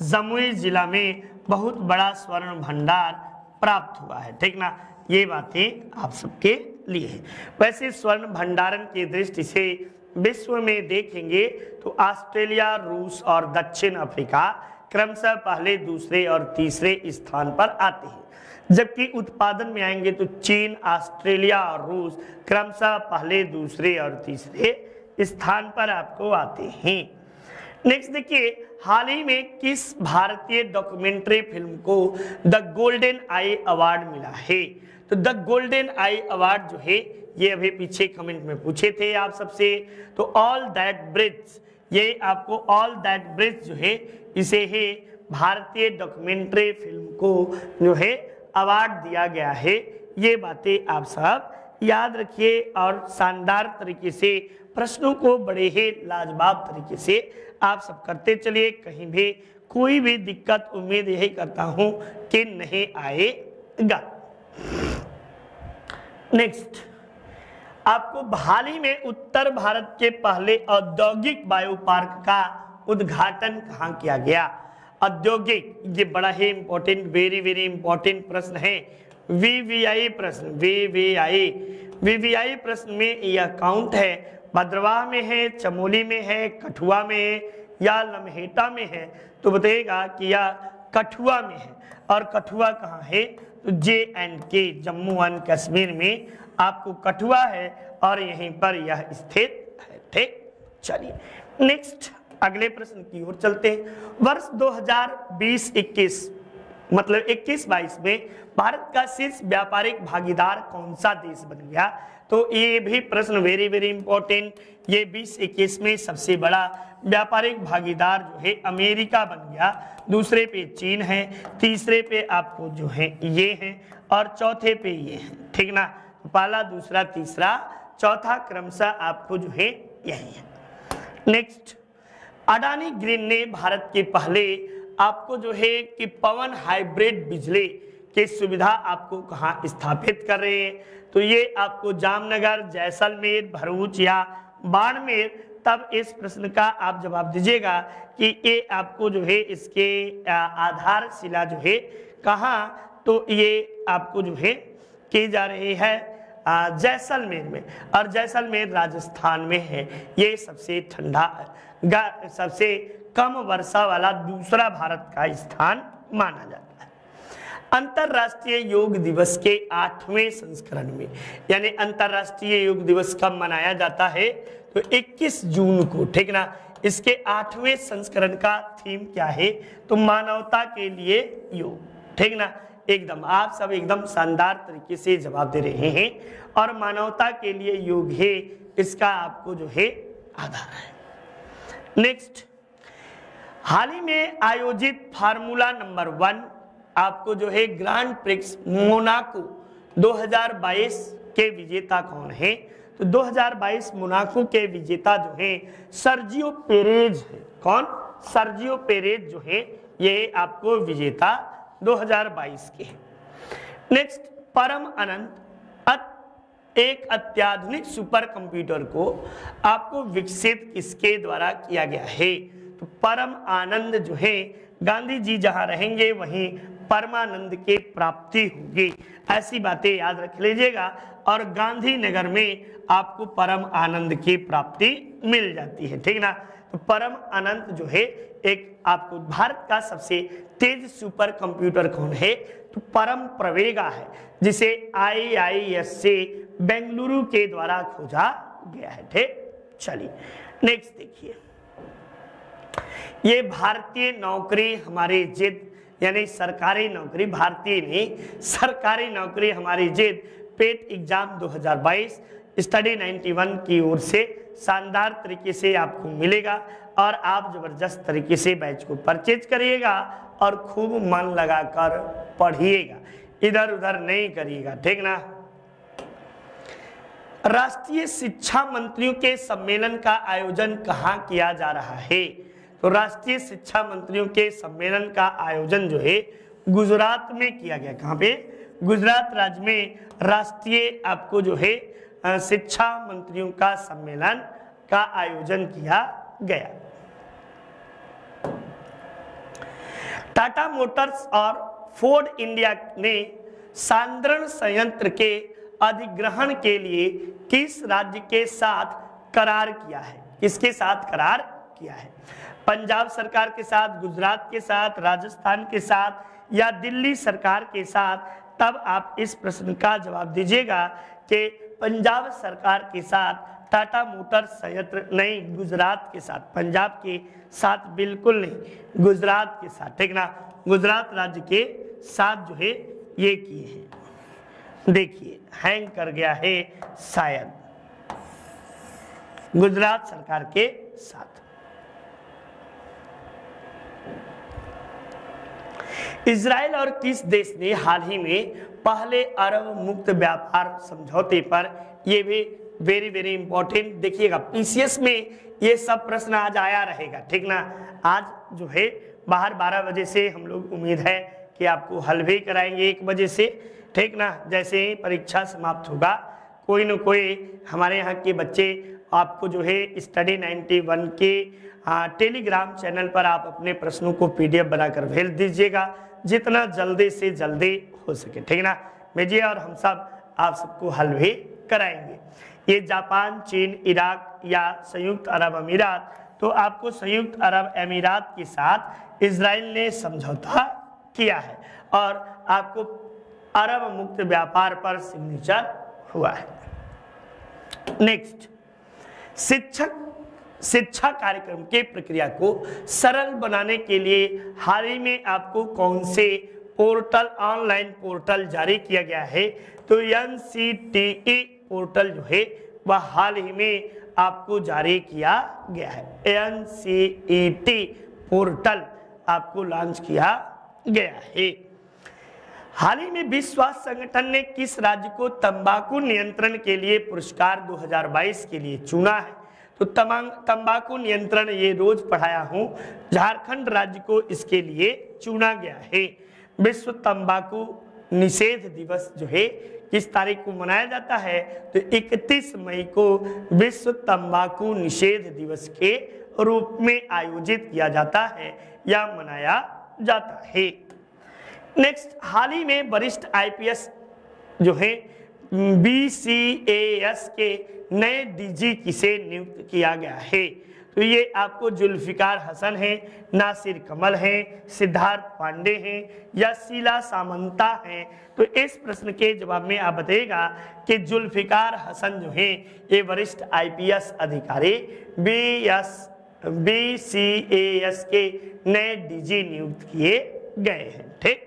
जमुई जिला में बहुत बड़ा स्वर्ण भंडार प्राप्त हुआ है, ठीक ना। ये बातें आप सबके लिए है। वैसे स्वर्ण भंडारण की दृष्टि से विश्व में देखेंगे तो ऑस्ट्रेलिया, रूस और दक्षिण अफ्रीका क्रमशः पहले, दूसरे और तीसरे स्थान पर आते हैं, जबकि उत्पादन में आएंगे तो चीन, ऑस्ट्रेलिया और रूस क्रमशः पहले, दूसरे और तीसरे स्थान पर आपको आते हैं। नेक्स्ट देखिए, हाल ही में किस भारतीय डॉक्यूमेंट्री फिल्म को द गोल्डन आई अवार्ड मिला है? तो द गोल्डन आई अवार्ड जो है ये अभी पीछे कमेंट में पूछे थे आप सबसे, तो ऑल दैट ब्रिज, ये आपको ऑल दैट ब्रिज जो है इसे है भारतीय डॉक्यूमेंट्री फिल्म को जो है अवार्ड दिया गया है। ये बातें आप सब याद रखिए और शानदार तरीके से प्रश्नों को बड़े ही लाजवाब तरीके से आप सब करते चलिए। कहीं भी कोई भी दिक्कत उम्मीद यही करता हूं कि नहीं आएगा। नेक्स्ट, आपको हाल ही में उत्तर भारत के पहले औद्योगिक बायो पार्क का उद्घाटन कहाँ किया गया? औद्योगिक, ये बड़ा ही इंपॉर्टेंट, वेरी वेरी इंपॉर्टेंट प्रश्न है। वीवीआई प्रश्न, वीवीआई प्रश्न में यह काउंट है भद्रवाह में है, चमोली में है, कठुआ में है या लम्हेटा में है, तो बताइएगा कि यह कठुआ में है। और कठुआ कहाँ है? तो JNK, जम्मू एंड कश्मीर में आपको कठुआ है और यहीं पर यह स्थित है। ठीक, चलिए नेक्स्ट अगले प्रश्न की ओर चलते हैं। वर्ष 2020-21 मतलब 21-22 में भारत का शीर्ष व्यापारिक भागीदार कौन सा देश बन गया? तो ये भी प्रश्न वेरी वेरी इंपॉर्टेंट। ये 2021 में सबसे बड़ा व्यापारिक भागीदार जो है अमेरिका बन गया, दूसरे पे चीन है, तीसरे पे आपको जो है ये है और चौथे पे ये है। ठीक ना, पहला, दूसरा, तीसरा, चौथा क्रमशः आपको जो है यही है। नेक्स्ट, अडानी ग्रीन ने भारत के पहले आपको जो है कि पवन हाइब्रिड बिजली की सुविधा आपको कहाँ स्थापित कर रहे हैं? तो ये आपको जामनगर, जैसलमेर, भरूच या बाड़मेर। तब इस प्रश्न का आप जवाब दीजिएगा कि ये आपको जो है इसके आधारशिला जो है कहाँ? तो ये आपको जो है की जा रही है जैसलमेर में, और जैसलमेर राजस्थान में है। ये सबसे ठंडा, सबसे कम वर्षा वाला दूसरा भारत का स्थान माना जाता है। अंतर्राष्ट्रीय योग दिवस के 8वें संस्करण में, यानी अंतर्राष्ट्रीय योग दिवस कब मनाया जाता है? तो 21 जून को। ठीक ना, इसके 8वें संस्करण का थीम क्या है? तो मानवता के लिए योग। ठीक ना, एकदम आप सब एकदम शानदार तरीके से जवाब दे रहे हैं। और मानवता के लिए योग है, इसका आपको जो है आधार है। नेक्स्ट, हाल ही में आयोजित फार्मूला नंबर 1 आपको जो है ग्रांड प्रिक्स मोनाको 2022 के विजेता कौन है? तो 2022 मोनाको के विजेता जो है सर्जियो पेरेज है। कौन? सर्जियो पेरेज जो है ये आपको विजेता 2022 के हैं। नेक्स्ट, परम अनंत एक अत्याधुनिक सुपर कंप्यूटर को आपको विकसित किसके द्वारा किया गया है? तो परम आनंद जो है गांधी जी जहां रहेंगे वहीं परमानंद के प्राप्ति होगी, ऐसी बातें याद रख लीजिएगा। और गांधीनगर में आपको परम आनंद की प्राप्ति मिल जाती है। ठीक ना, तो परम आनंद जो है एक आपको भारत का सबसे तेज सुपर कंप्यूटर कौन है? तो परम प्रवेगा है, जिसे IIS से बेंगलुरु के द्वारा खोजा गया है। ठीक, चलिए नेक्स्ट देखिए। ये भारतीय नौकरी हमारी जिद, यानी सरकारी नौकरी, भारतीय नहीं सरकारी नौकरी हमारी जिद पेट एग्जाम 2022 स्टडी 91 की ओर से शानदार तरीके से आपको मिलेगा। और आप जबरदस्त तरीके से बैच को परचेज करिएगा और खूब मन लगाकर पढ़िएगा, इधर उधर नहीं करिएगा। ठीक ना। राष्ट्रीय शिक्षा मंत्रियों के सम्मेलन का आयोजन कहाँ किया जा रहा है? तो राष्ट्रीय शिक्षा मंत्रियों के सम्मेलन का आयोजन जो है गुजरात में किया गया। कहाँ पे? गुजरात राज्य में राष्ट्रीय आपको जो है शिक्षा मंत्रियों का सम्मेलन का आयोजन किया गया। टाटा मोटर्स और फोर्ड इंडिया ने सांद्रण संयंत्र के अधिग्रहण के लिए किस राज्य के साथ करार किया है? किसके साथ करार किया है? पंजाब सरकार के साथ, गुजरात के साथ, राजस्थान के साथ या दिल्ली सरकार के साथ? तब आप इस प्रश्न का जवाब दीजिएगा कि पंजाब सरकार के साथ टाटा मोटर्स संयंत्र नहीं, गुजरात के साथ। पंजाब के साथ बिल्कुल नहीं, गुजरात के साथ। ठीक ना, गुजरात राज्य के साथ जो है ये किए हैं। देखिए हैंग कर गया है शायद, गुजरात सरकार के साथ। इजराइल और किस देश ने हाल ही में पहले अरब मुक्त व्यापार समझौते पर? ये भी वेरी वेरी इंपॉर्टेंट देखिएगा, पीसीएस में ये सब प्रश्न आज आया रहेगा। ठीक ना, आज जो है बाहर 12 बजे से हम लोग उम्मीद है कि आपको हल भी कराएंगे 1 बजे से। ठीक ना, जैसे ही परीक्षा समाप्त होगा कोई न कोई हमारे यहाँ के बच्चे आपको जो है स्टडी 91 के टेलीग्राम चैनल पर आप अपने प्रश्नों को PDF बनाकर भेज दीजिएगा, जितना जल्दी से जल्दी हो सके। ठीक ना, भेजिए और हम सब आप सबको हल भी कराएंगे। ये जापान, चीन, इराक या संयुक्त अरब अमीरात, तो आपको संयुक्त अरब अमीरात के साथ इजराइल ने समझौता किया है और आपको अरब मुक्त व्यापार पर सिग्नेचर हुआ है। नेक्स्ट, शिक्षा कार्यक्रम के प्रक्रिया को सरल बनाने के लिए हाल ही में आपको कौन से पोर्टल, ऑनलाइन पोर्टल जारी किया गया है? तो NCTE पोर्टल जो है वह हाल ही में आपको जारी किया गया है। NCET पोर्टल आपको लॉन्च किया गया है। हाल ही में विश्व स्वास्थ्य संगठन ने किस राज्य को तंबाकू नियंत्रण के लिए पुरस्कार 2022 के लिए चुना है? तो तंबाकू नियंत्रण, ये रोज पढ़ाया हूं, झारखंड राज्य को इसके लिए चुना गया है। विश्व तंबाकू निषेध दिवस जो है किस तारीख को मनाया जाता है? तो 31 मई को विश्व तंबाकू निषेध दिवस के रूप में आयोजित किया जाता है या मनाया जाता है। नेक्स्ट, हाल ही में वरिष्ठ IPS जो है BCAS के नए DG किसे नियुक्त किया गया है? तो ये आपको जुल्फिकार हसन है, नासिर कमल है, सिद्धार्थ पांडे हैं या शीला सामंता हैं? तो इस प्रश्न के जवाब में आप बताइएगा कि जुल्फिकार हसन जो है ये वरिष्ठ IPS अधिकारी BCAS के नए DG नियुक्त किए गए हैं। ठीक,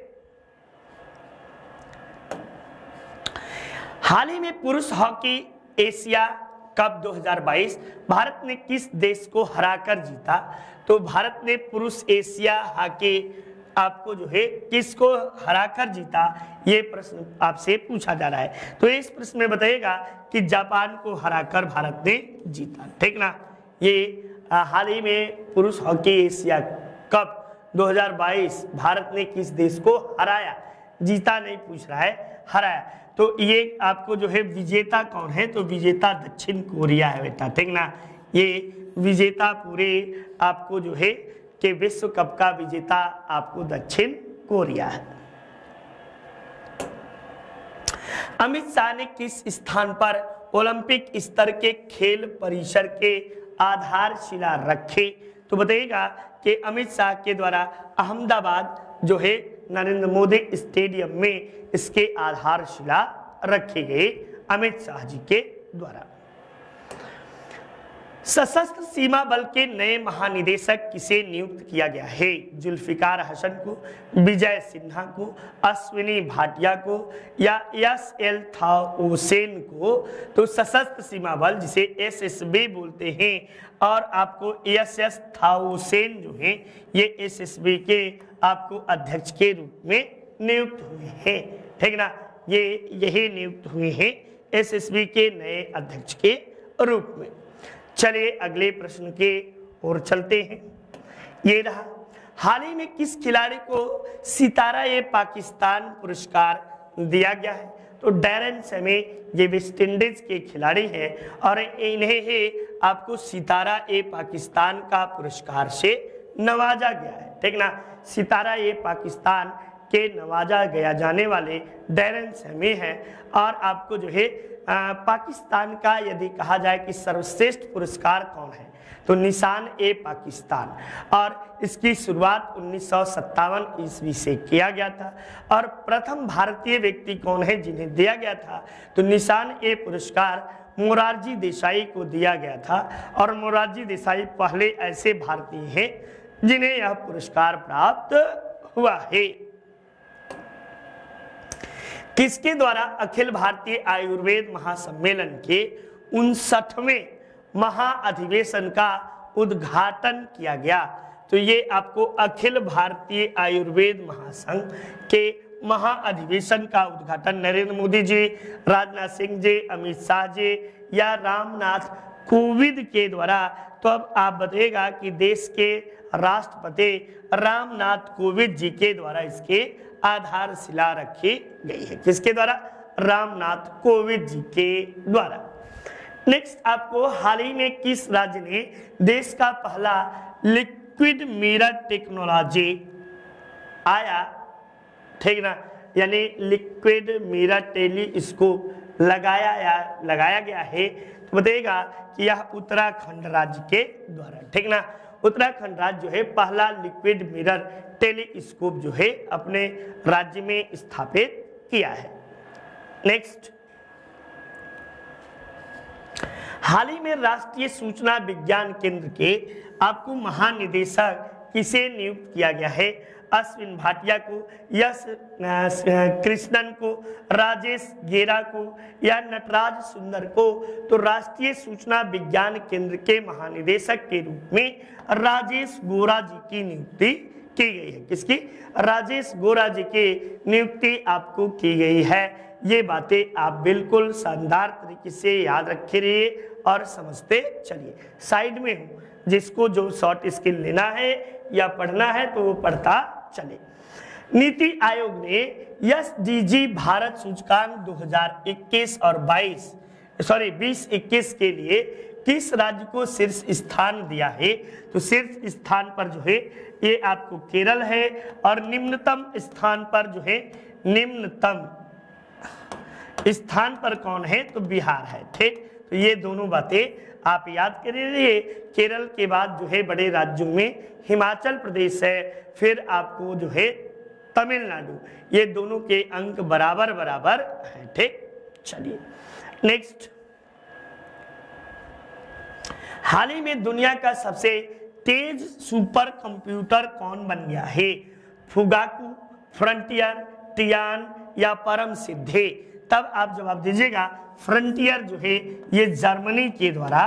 हाल ही में पुरुष हॉकी एशिया कप 2022 भारत ने किस देश को हराकर जीता? तो भारत ने पुरुष एशिया हॉकी आपको जो है किसको हराकर जीता, ये प्रश्न आपसे पूछा जा रहा है। तो इस प्रश्न में बताइएगा कि जापान को हराकर भारत ने जीता। ठीक ना, ये हाल ही में पुरुष हॉकी एशिया कप 2022 भारत ने किस देश को हराया, जीता नहीं पूछ रहा है, हराया। तो ये आपको जो है विजेता कौन है? तो विजेता दक्षिण कोरिया है बेटा। ठीक ना, ये विजेता पूरे आपको जो है कि विश्व कप का विजेता आपको दक्षिण कोरिया है। अमित शाह ने किस स्थान पर ओलंपिक स्तर के खेल परिसर के आधारशिला रखे? तो बताइएगा कि अमित शाह के द्वारा अहमदाबाद जो है नरेंद्र मोदी स्टेडियम में इसके आधारशिला रखी गई अमित शाह जी के द्वारा। सशस्त्र सीमा बल के नए महानिदेशक किसे नियुक्त किया गया है? जुल्फिकार हसन को, विजय सिन्हा को, अश्विनी भाटिया को या SL थाउसेन को? तो सशस्त्र सीमा बल जिसे SSB बोलते हैं और आपको SS थाउसेन जो है ये SSB के आपको अध्यक्ष के रूप में नियुक्त हुए हैं। ठीक ना, ये यही नियुक्त हुए हैं SSB के नए अध्यक्ष के रूप में। चलिए अगले प्रश्न के ओर चलते हैं। ये रहा, हाल ही में किस खिलाड़ी को सितारा-ए-पाकिस्तान पुरस्कार दिया गया है? तो डैरेन सेमी, ये वेस्ट इंडीज के खिलाड़ी हैं और इन्हें ही आपको सितारा-ए-पाकिस्तान का पुरस्कार से नवाजा गया है। ठीक ना, सितारा-ए-पाकिस्तान के नवाजा गया जाने वाले डैरेन सेमी हैं और आपको जो है पाकिस्तान का यदि कहा जाए कि सर्वश्रेष्ठ पुरस्कार कौन है तो निशान-ए-पाकिस्तान, और इसकी शुरुआत 1957 ईस्वी से किया गया था। और प्रथम भारतीय व्यक्ति कौन है जिन्हें दिया गया था? तो निशान-ए पुरस्कार मोरारजी देसाई को दिया गया था और मोरारजी देसाई पहले ऐसे भारतीय हैं जिन्हें यह पुरस्कार प्राप्त हुआ है। किसके द्वारा अखिल भारतीय आयुर्वेद महासम्मेलन के 59वें महाअधिवेशन का उद्घाटन किया गया? तो ये आपको अखिल भारतीय आयुर्वेद महासंघ के महाअधिवेशन का उद्घाटन नरेंद्र मोदी जी, राजनाथ सिंह जी, अमित शाह जी या रामनाथ कोविंद के द्वारा। तो अब आप बताइएगा कि देश के राष्ट्रपति रामनाथ कोविंद जी के द्वारा इसके आधारशिला रखी गई है। किसके द्वारा? रामनाथ कोविंद जी के द्वारा। नेक्स्ट, आपको हाल ही में किस राज्य ने देश का पहला लिक्विड मिरर टेक्नोलॉजी आया? ठीक ना, यानी लिक्विड मिरर टेलीस्कोप लगाया गया है, तो बताइएगा कि यह उत्तराखंड राज्य के द्वारा, ठीक ना। उत्तराखंड राज्य जो है पहला लिक्विड मिरर टेलीस्कोप जो है अपने राज्य में स्थापित किया है। नेक्स्ट, हाल ही में राष्ट्रीय सूचना विज्ञान केंद्र के आपको महानिदेशक किसे नियुक्त किया गया है? अश्विन भाटिया को, यश कृष्णन को, राजेश गेरा को या नटराज सुंदर को? तो राष्ट्रीय सूचना विज्ञान केंद्र के महानिदेशक के रूप में राजेश गोरा जी की नियुक्ति की गई है। किसकी? राजेश गोरा जी की नियुक्ति आपको की गई है। ये बातें आप बिल्कुल शानदार तरीके से याद रखे रहिए और समझते चलिए। साइड में हूं, जिसको जो शॉर्ट स्किल लेना है या पढ़ना है तो वो पढ़ता चले। नीति आयोग ने एसडीजी भारत सूचकांक 2021 और 20-21 के लिए किस राज्य को शीर्ष स्थान दिया है? तो शीर्ष स्थान पर जो है ये आपको केरल है और निम्नतम स्थान पर जो है, निम्नतम स्थान पर कौन है? तो बिहार है, ठीक। तो ये दोनों बातें आप याद करिए। केरल के बाद जो है बड़े राज्यों में हिमाचल प्रदेश है, फिर आपको जो है तमिलनाडु, ये दोनों के अंक बराबर बराबर है, ठीक। चलिए नेक्स्ट, हाल ही में दुनिया का सबसे तेज सुपर कंप्यूटर कौन बन गया है? फुगाकू, फ्रंटियर, टियान या परम सिद्धि? तब आप जवाब दीजिएगा। फ्रंटियर जो है ये जर्मनी के द्वारा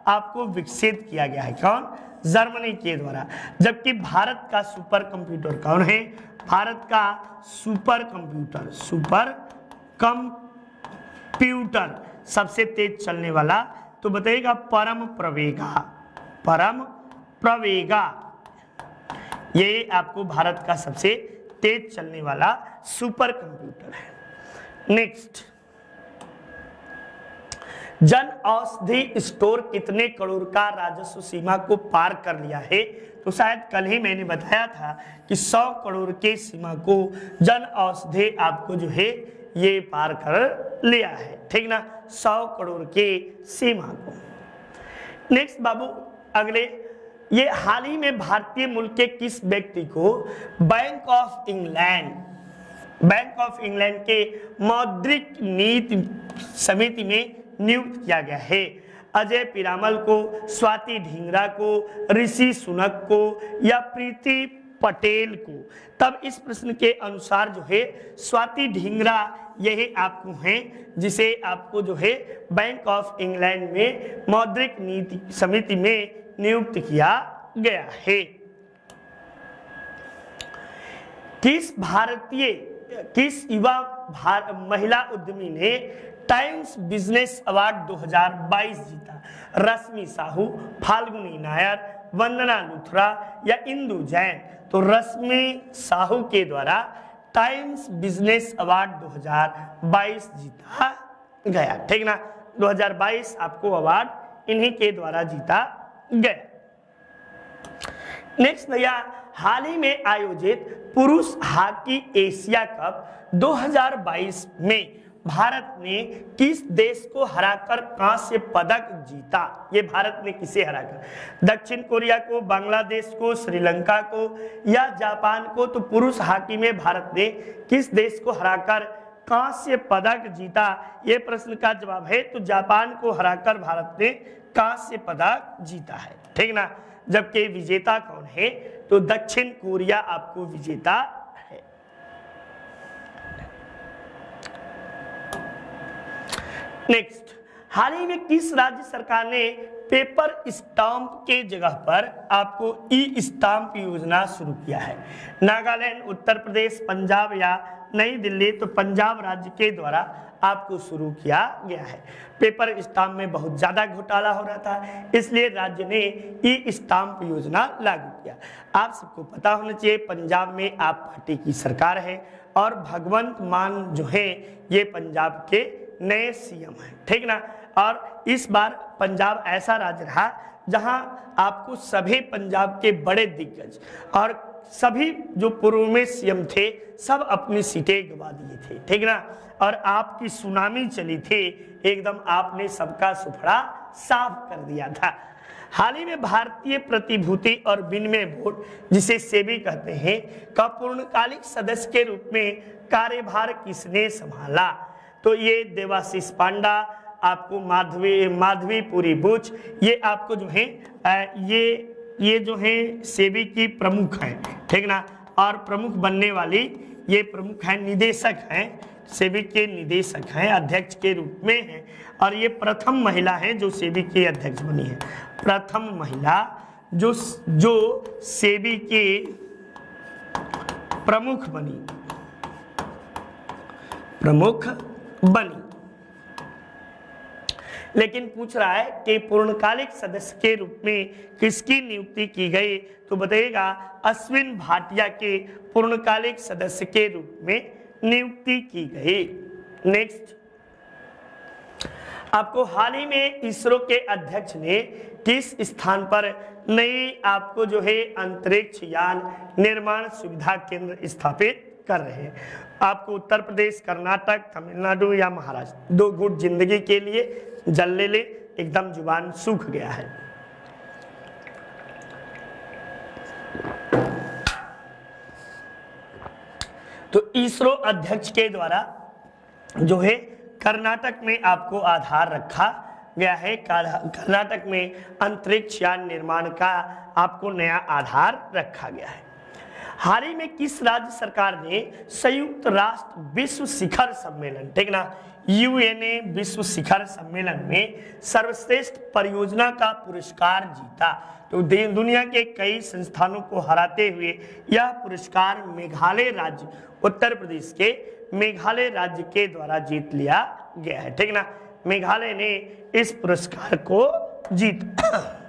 आपको विकसित किया गया है। कौन? जर्मनी के द्वारा। जबकि भारत का सुपर कंप्यूटर कौन है? भारत का सुपर कंप्यूटर सबसे तेज चलने वाला, तो बताइएगा परम प्रवेगा। ये आपको भारत का सबसे तेज चलने वाला सुपर कंप्यूटर है। नेक्स्ट, जन औषधि स्टोर कितने करोड़ का राजस्व सीमा को पार कर लिया है? तो शायद कल ही मैंने बताया था कि 100 करोड़ के सीमा को जन औषधि आपको जो है ये पार कर लिया है, ठीक ना, 100 करोड़ के सीमा को। नेक्स्ट बाबू अगले, ये हाल ही में भारतीय मूल के किस व्यक्ति को बैंक ऑफ इंग्लैंड के मौद्रिक नीति समिति में नियुक्त किया गया है? अजय पीरामल को, स्वाति ढींगरा को, ऋषि सुनक को या प्रीति पटेल को? तब इस प्रश्न के अनुसार जो है स्वाति ढींगरा यही आपको है जिसे आपको जो है बैंक ऑफ इंग्लैंड में मौद्रिक नीति समिति में नियुक्त किया गया है। किस युवा महिला उद्यमी ने टाइम्स बिजनेस अवार्ड 2022 जीता? रश्मि साहू, फाल्गुनी नायर, वंदना लुथरा या इंदु जैन? तो रश्मि साहू के द्वारा टाइम्स बिजनेस अवार्ड 2022 जीता गया, ठीक ना। 2022 आपको अवार्ड इन्हीं के द्वारा जीता गया। नेक्स्ट भैया, हाल ही में आयोजित पुरुष हॉकी एशिया कप 2022 में भारत ने किस देश को हराकर कांस्य पदक जीता? ये भारत ने किसे हराकर? दक्षिण कोरिया को, बांग्लादेश को, श्रीलंका को या जापान को? तो पुरुष हॉकी में भारत ने किस देश को हराकर कांस्य पदक जीता? ये प्रश्न का जवाब है तो जापान को हराकर भारत ने कांस्य पदक जीता है, ठीक ना। जबकि विजेता कौन है? तो दक्षिण कोरिया आपको विजेता है। नेक्स्ट, हाल ही में किस राज्य सरकार ने पेपर स्टाम्प के जगह पर आपको ई स्टाम्प योजना शुरू किया है? नागालैंड, उत्तर प्रदेश, पंजाब या नई दिल्ली? तो पंजाब राज्य के द्वारा आपको शुरू किया गया है। पेपर स्टाम्प में बहुत ज्यादा घोटाला हो रहा था, इसलिए राज्य ने ई स्टाम्प योजना लागू किया। आप सबको पता होना चाहिए पंजाब में आप पार्टी की सरकार है और भगवंत मान जो है ये पंजाब के नए सीएम हैं, ठीक ना। और इस बार पंजाब ऐसा राज्य रहा जहां आपको सभी पंजाब के बड़े दिग्गज और सभी जो पूर्व में सीएम थे सब अपनी सीटें गवा दिए थे, ठीक ना। और आपकी सुनामी चली थी, एकदम आपने सबका सुफड़ा साफ कर दिया था। हाल ही में भारतीय प्रतिभूति और विनिमय बोर्ड, जिसे सेबी कहते हैं, का पूर्णकालिक सदस्य के रूप में कार्यभार किसने संभाला? तो ये देवाशीष पांडा, आपको माधवीपुरी बुच, ये आपको जो है ये जो है सेबी की प्रमुख है, ठीक ना। और प्रमुख बनने वाली ये प्रमुख है, निदेशक हैं, सेबी के निदेशक हैं, अध्यक्ष के रूप में हैं। और ये प्रथम महिला है जो सेबी की अध्यक्ष बनी है, प्रथम महिला जो सेबी के प्रमुख बनी। लेकिन पूछ रहा है कि पूर्णकालिक सदस्य के रूप में किसकी नियुक्ति की गई? तो बताइएगा अश्विन भाटिया के पूर्णकालिक सदस्य के रूप में नियुक्ति की गई। नेक्स्ट, आपको हाल ही में इसरो के अध्यक्ष ने किस स्थान पर नई आपको जो है अंतरिक्ष यान निर्माण सुविधा केंद्र स्थापित कर रहे हैं? आपको उत्तर प्रदेश, कर्नाटक, तमिलनाडु या महाराष्ट्र? 2 घूंट जिंदगी के लिए जल ले, एकदम जुबान सूख गया है। तो इसरो अध्यक्ष के द्वारा जो है कर्नाटक में आपको आधार रखा गया है। कर्नाटक में अंतरिक्ष यान निर्माण का आपको नया आधार रखा गया है। हाल ही में किस राज्य सरकार ने संयुक्त राष्ट्र विश्व शिखर सम्मेलन, ठीक ना, यूएनए विश्व शिखर सम्मेलन में सर्वश्रेष्ठ परियोजना का पुरस्कार जीता? तो दुनिया के कई संस्थानों को हराते हुए यह पुरस्कार मेघालय राज्य, उत्तर प्रदेश के मेघालय राज्य के द्वारा जीत लिया गया है, ठीक ना। मेघालय ने इस पुरस्कार को जीता।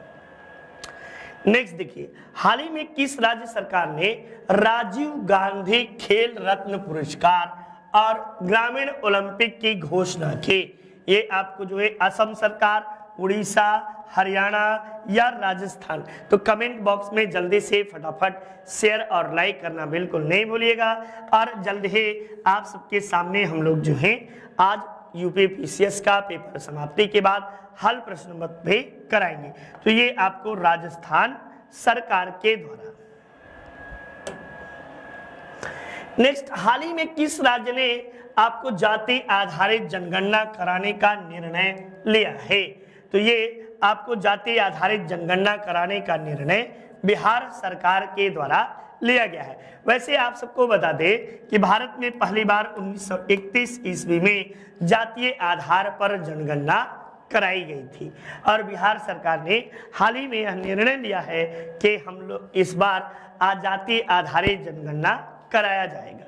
नेक्स्ट देखिए, हाल ही में किस राज्य सरकार ने राजीव गांधी खेल रत्न पुरस्कार और ग्रामीण ओलंपिक की घोषणा की? ये आपको जो है असम सरकार, उड़ीसा, हरियाणा या राजस्थान? तो कमेंट बॉक्स में जल्दी से फटाफट शेयर और लाइक करना बिल्कुल नहीं भूलिएगा। और जल्द ही आप सबके सामने हम लोग जो हैं आज यूपीपीसीएस का पेपर समाप्ति के बाद हल प्रश्न पत्र भी कराएंगे। तो ये आपको राजस्थान सरकार के द्वारा। नेक्स्ट, हाल ही में किस राज्य ने आपको जाति आधारित जनगणना कराने का निर्णय लिया है? तो ये आपको जाति आधारित जनगणना कराने का निर्णय बिहार सरकार के द्वारा लिया गया है। वैसे आप सबको बता दें कि भारत में पहली बार 1931 ईस्वी में जातीय आधार पर जनगणना कराई गई थी और बिहार सरकार ने हाल ही में यह निर्णय लिया है कि हम लोग इस बार जातीय आधारित जनगणना कराया जाएगा।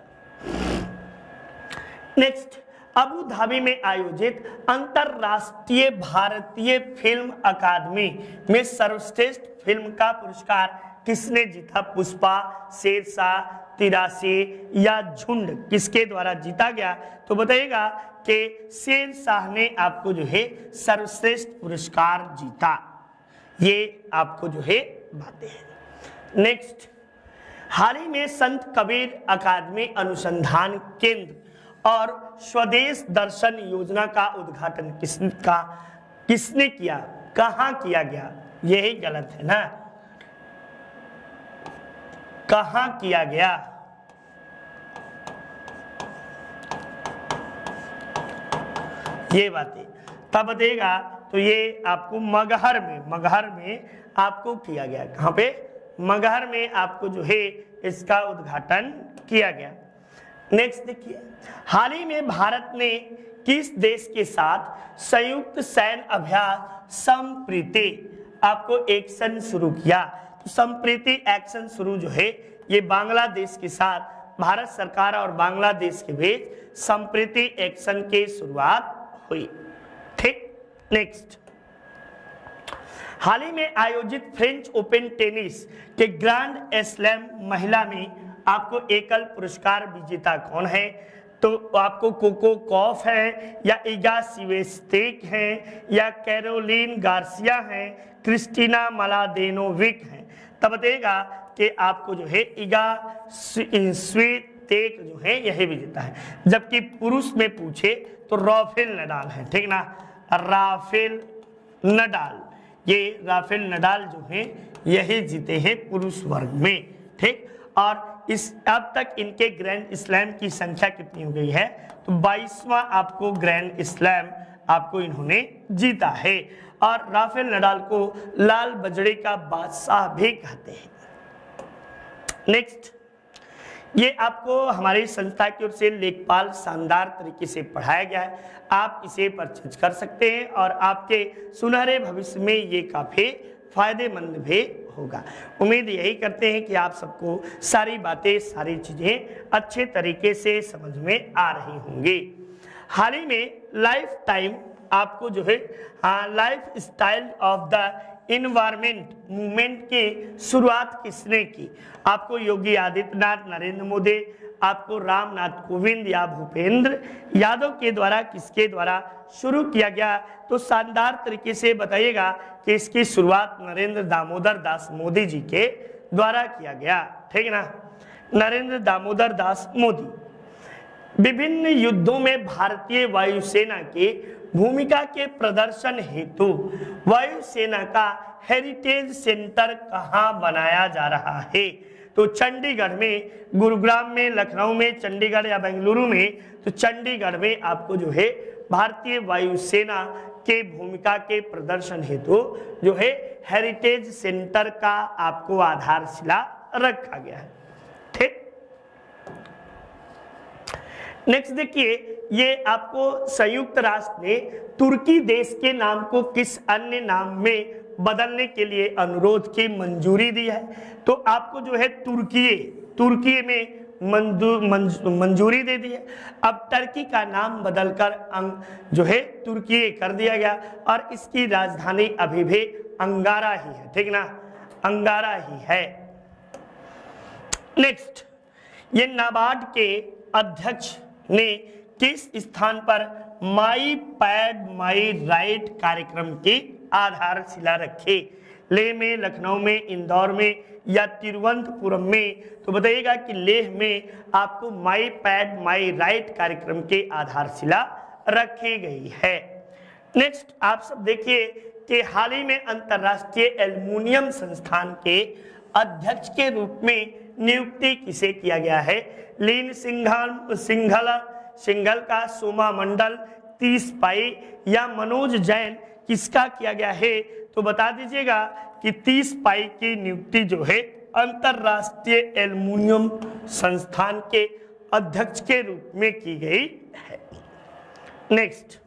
नेक्स्ट, अबू धाबी में आयोजित अंतरराष्ट्रीय भारतीय फिल्म अकादमी में सर्वश्रेष्ठ फिल्म का पुरस्कार किसने जीता? पुष्पा, शेरशाह, 83 या झुंड, किसके द्वारा जीता गया? तो बताइएगा कि शेरशाह ने आपको जो है सर्वश्रेष्ठ पुरस्कार जीता। ये आपको जो है बातें हैं। नेक्स्ट, हाल ही में संत कबीर अकादमी अनुसंधान केंद्र और स्वदेश दर्शन योजना का उद्घाटन किसने किया? कहाँ किया गया? यही गलत है ना, कहाँ किया गया? ये बातें तब बताइएगा। तो ये आपको मगहर में आपको किया गया। कहाँ पे? मगहर में आपको जो है इसका उद्घाटन किया गया। नेक्स्ट देखिए, हाल ही में भारत ने किस देश के साथ संयुक्त सैन्य अभ्यास संप्रीति आपको एक्शन शुरू किया? तो संप्रीति एक्शन शुरू जो है ये बांग्लादेश के साथ भारत सरकार और बांग्लादेश के बीच संप्रीति एक्शन की शुरुआत हुई, ठीक। नेक्स्ट, हाल ही में आयोजित फ्रेंच ओपन टेनिस के ग्रैंड स्लैम महिला में आपको एकल पुरस्कार विजेता कौन है? तो आपको कोको कॉफ है या इगा स्विएतेक है या कैरोलिन गार्सिया है, क्रिस्टीना मलादेनोविक है? तब बताएगा कि आपको जो है इगा स्वीटेक जो है यही विजेता है। जबकि पुरुष में पूछे तो राफेल नडाल है, ठीक ना, राफेल नडाल, ये राफेल नडाल जो है यही जीते हैं पुरुष वर्ग में, ठीक। और इस अब तक इनके ग्रैंड स्लैम की संख्या कितनी हो गई है, तो 22वां आपको ग्रैंड स्लैम आपको इन्होंने जीता है। और राफेल नडाल को लाल बजड़े का बादशाह भी कहते हैं। नेक्स्ट, ये आपको हमारी संस्था की ओर से लेखपाल शानदार तरीके से पढ़ाया गया है, आप इसे परचेज कर सकते हैं और आपके सुनहरे भविष्य में ये काफी फायदेमंद भी होगा। उम्मीद यही करते हैं कि आप सबको सारी बातें, सारी चीजें अच्छे तरीके से समझ में आ रही होंगी। हाल ही में लाइफ टाइम आपको जो है life style of the environment movement की शुरुआत किसने की, आपको योगी आदित्यनाथ, नरेंद्र मोदी, आपको रामनाथ कोविंद या भूपेंद्र यादव के द्वारा, किसके द्वारा शुरू किया गया, तो शानदार तरीके से बताइएगा कि इसकी शुरुआत नरेंद्र दामोदर दास मोदी जी के द्वारा किया गया, ठीक है ना, नरेंद्र दामोदर दास मोदी। विभिन्न युद्धों में भारतीय वायुसेना की भूमिका के प्रदर्शन हेतु वायुसेना का हेरिटेज सेंटर कहां बनाया जा रहा है, तो चंडीगढ़ में, गुरुग्राम में, लखनऊ में, चंडीगढ़ या बेंगलुरु में, तो चंडीगढ़ में आपको जो है भारतीय वायुसेना के भूमिका के प्रदर्शन हेतु जो है हेरिटेज सेंटर का आपको आधारशिला रखा गया है, ठीक। नेक्स्ट देखिए, ये आपको संयुक्त राष्ट्र ने तुर्की देश के नाम को किस अन्य नाम में बदलने के लिए अनुरोध की मंजूरी दी है, तो आपको जो है तुर्की में मंजूरी दे दी है। अब टर्की का नाम बदलकर जो है तुर्की कर दिया गया और इसकी राजधानी अभी भी अंकारा ही है, ठीक ना, अंकारा ही है। नेक्स्ट, ये नाबार्ड के अध्यक्ष ने किस स्थान पर माई पैड माई राइट कार्यक्रम की आधारशिला रखी, लेह में, लखनऊ में, इंदौर में या तिरुवनंतपुरम में, तो बताइएगा कि लेह में आपको माई पैड माई राइट कार्यक्रम की आधारशिला रखी गई है। नेक्स्ट, आप सब देखिए कि हाल ही में अंतरराष्ट्रीय एल्युमिनियम संस्थान के अध्यक्ष के रूप में नियुक्ति किसे किया गया है, लीन सिंघल का, सोमा मंडल, 30 पाई या मनोज जैन, किसका किया गया है, तो बता दीजिएगा कि 30 पाई की नियुक्ति जो है अंतरराष्ट्रीय एल्युमिनियम संस्थान के अध्यक्ष के रूप में की गई है। नेक्स्ट,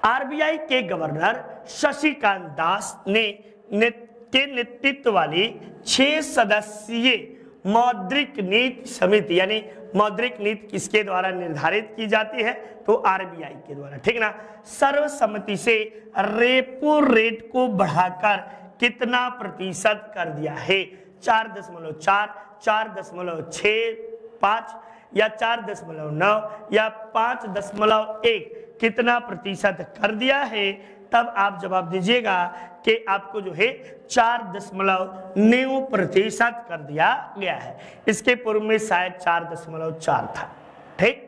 आरबीआई के गवर्नर शशिकांत दास के नेतृत्व वाली 6 सदस्यीय मौद्रिक नीति समिति, यानी मौद्रिक नीति किसके द्वारा निर्धारित की जाती है, तो आरबीआई के द्वारा, ठीक ना, सर्वसम्मति से रेपो रेट को बढ़ाकर कितना प्रतिशत कर दिया है, 4.4, 4.65 या 4.9 या 5.1, कितना प्रतिशत कर दिया है, तब आप जवाब दीजिएगा कि आपको जो है 4.9% कर दिया गया है। इसके पूर्व में शायद 4.4 था, ठीक।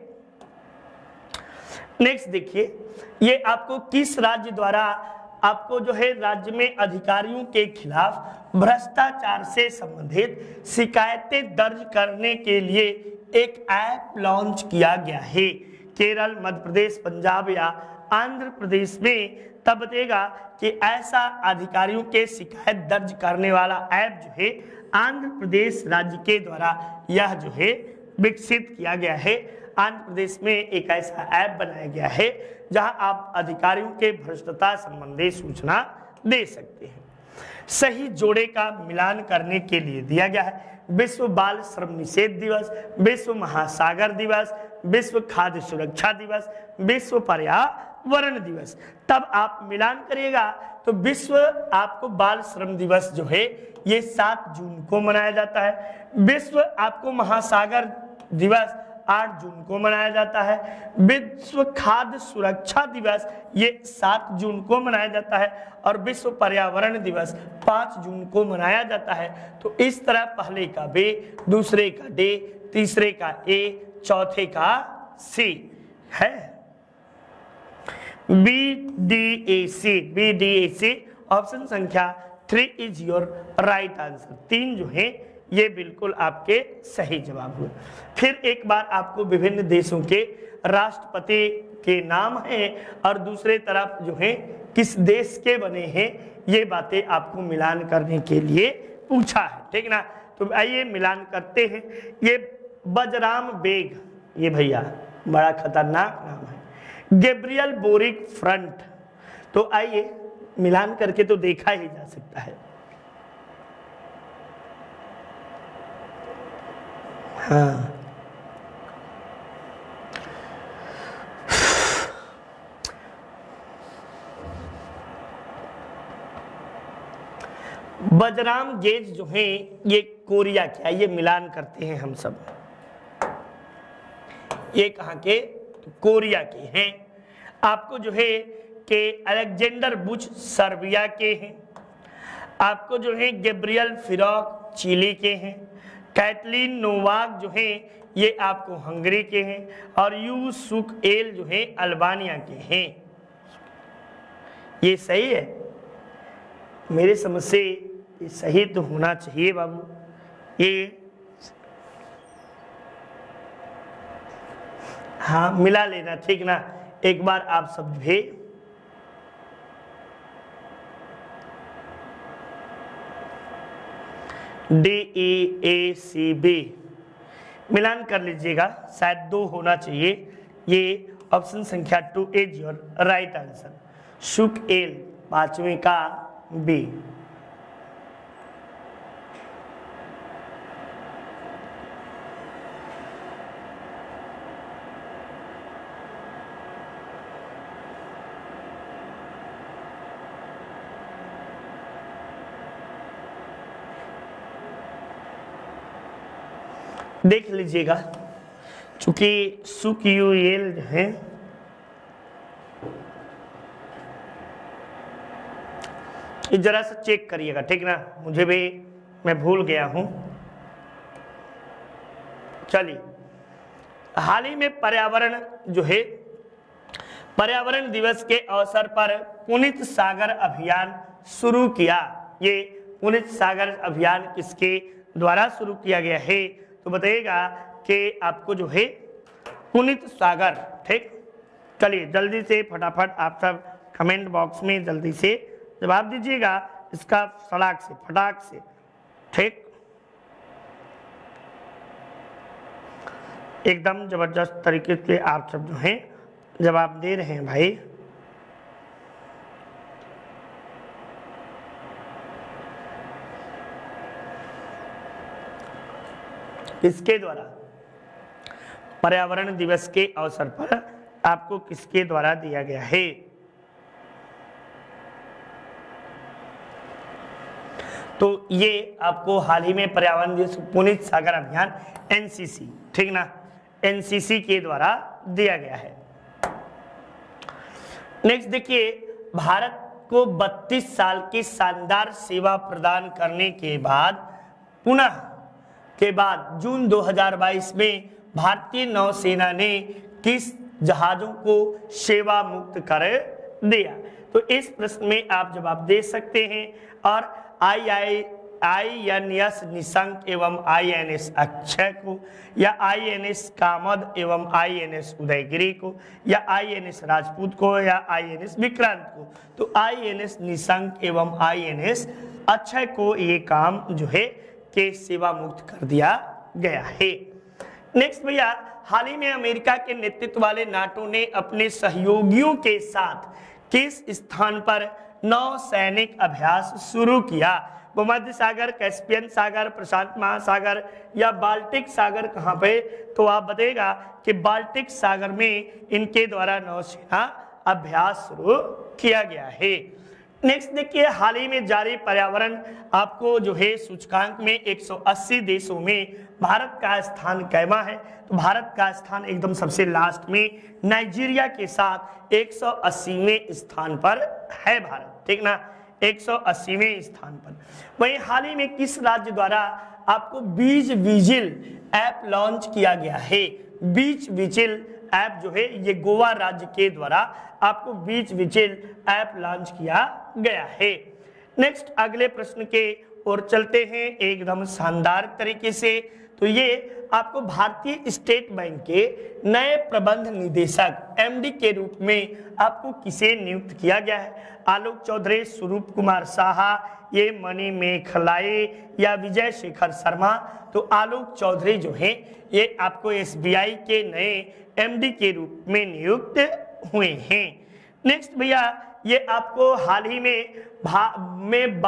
नेक्स्ट देखिए, ये आपको किस राज्य द्वारा आपको जो है राज्य में अधिकारियों के खिलाफ भ्रष्टाचार से संबंधित शिकायतें दर्ज करने के लिए एक ऐप लॉन्च किया गया है, केरल, मध्य प्रदेश, पंजाब या आंध्र प्रदेश में, तब बताएगा कि ऐसा अधिकारियों के शिकायत दर्ज करने वाला ऐप जो है आंध्र प्रदेश राज्य के द्वारा यह जो है विकसित किया गया है। आंध्र प्रदेश में एक ऐसा ऐप बनाया गया है जहां आप अधिकारियों के भ्रष्टता संबंधी सूचना दे सकते हैं। सही जोड़े का मिलान करने के लिए दिया गया है विश्व बाल श्रम निषेध दिवस, विश्व महासागर दिवस, विश्व खाद्य सुरक्षा दिवस, विश्व पर्यावरण दिवस। तब आप मिलान करिएगा तो विश्व आपको बाल श्रम दिवस जो है ये 7 जून को मनाया जाता है। विश्व आपको महासागर दिवस 8 जून को मनाया जाता है। विश्व खाद्य सुरक्षा दिवस ये 7 जून को मनाया जाता है और विश्व पर्यावरण दिवस 5 जून को मनाया जाता है। तो इस तरह पहले का बे, दूसरे का डे, तीसरे का ए, चौथे का सी है। BDAC ऑप्शन संख्या 3 इज योर राइट आंसर। 3 जो है ये बिल्कुल आपके सही जवाब हुए। फिर एक बार आपको विभिन्न देशों के राष्ट्रपति के नाम हैं और दूसरे तरफ जो है किस देश के बने हैं, ये बातें आपको मिलान करने के लिए पूछा है, ठीक ना। तो आइए मिलान करते हैं। ये बजराम बेग, ये भैया बड़ा खतरनाक नाम है। गैब्रियल बोरिक फ्रंट, तो आइए मिलान करके तो देखा ही जा सकता है। हाँ, बजराम गेज जो हैं ये कोरिया के, आइए मिलान करते हैं हम सब। ये कहाँ के, तो कोरिया के हैं। आपको जो है कि अलेक्जेंडर बुच सर्बिया के हैं। आपको जो है गैब्रियल फिरॉक चिली के हैं। कैटलिन नोवाक जो है ये आपको हंगरी के हैं और यूसुक एल जो है अल्बानिया के हैं। ये सही है, मेरे समझ से ये सही तो होना चाहिए बाबू। ये हाँ मिला लेना, ठीक ना। एक बार आप सब भी DEACB मिलान कर लीजिएगा, शायद 2 होना चाहिए। ये ऑप्शन संख्या 2 इज योर राइट आंसर। सुक एल 5वें का बी। देख लीजिएगा, चूंकि सुक यूएल है, जरा सा चेक करिएगा, ठीक ना। मुझे भी, मैं भूल गया हूं। चलिए, हाल ही में पर्यावरण जो है, पर्यावरण दिवस के अवसर पर पुनीत सागर अभियान शुरू किया। ये पुनीत सागर अभियान किसके द्वारा शुरू किया गया है, तो बताइएगा कि आपको जो है पुनीत सागर, ठीक। चलिए जल्दी से फटाफट आप सब कमेंट बॉक्स में जल्दी से जवाब दीजिएगा इसका सड़ाक से, फटाक से, ठीक। एकदम जबरदस्त तरीके से आप सब जो हैं जवाब दे रहे हैं भाई। किसके द्वारा, पर्यावरण दिवस के अवसर पर आपको किसके द्वारा दिया गया है। तो ये आपको हाल ही में पर्यावरण दिवस पुनीत सागर अभियान एनसीसी, ठीक ना, एनसीसी के द्वारा दिया गया है। नेक्स्ट देखिए, भारत को 32 साल की शानदार सेवा प्रदान करने के बाद जून 2022 में भारतीय नौसेना ने किस जहाजों को सेवा मुक्त कर दिया। तो इस प्रश्न में आप जवाब दे सकते हैं और INS निशंक एवं INS अक्षय को, या INS कामद एवं INS उदयगिरी को, या INS राजपूत को, या INS विक्रांत को। तो INS निशंक एवं INS अक्षय को ये काम जो है के सेवा मुक्त कर दिया गया है। नेक्स्ट भैया, हाल ही में अमेरिका के नेतृत्व वाले नाटो ने अपने सहयोगियों के साथ किस स्थान पर नौसैनिक अभ्यास शुरू किया। भूमध्य सागर, कैस्पियन सागर, प्रशांत महासागर या बाल्टिक सागर कहाँ पे, तो आप बताइएगा कि बाल्टिक सागर में इनके द्वारा नौसेना अभ्यास शुरू किया गया है। नेक्स्ट देखिए, हाल ही में जारी पर्यावरण आपको जो है सूचकांक में 180 देशों में भारत का स्थान कैमा है? तो भारत का स्थान एकदम सबसे लास्ट में नाइजीरिया के साथ 180वें स्थान पर है भारत, ठीक ना, 180वें स्थान पर। वहीं हाल ही में किस राज्य द्वारा आपको बीच विजिल ऐप लॉन्च किया गया है? बीच विजिल ऐप जो है ये गोवा राज्य के द्वारा आपको बीच विजिल ऐप लॉन्च किया गया है। नेक्स्ट अगले प्रश्न के और चलते हैं एकदम शानदार तरीके से। तो ये आपको भारतीय स्टेट बैंक के नए प्रबंध निदेशक एमडी के रूप में आपको किसे नियुक्त किया गया है? आलोक चौधरी, स्वरूप कुमार साहा, ये मणि मेखलाए या विजय शेखर शर्मा? तो आलोक चौधरी जो है ये आपको एसबीआई के नए एमडी के रूप में नियुक्त हुए हैं। नेक्स्ट भैया, ये आपको हाल ही में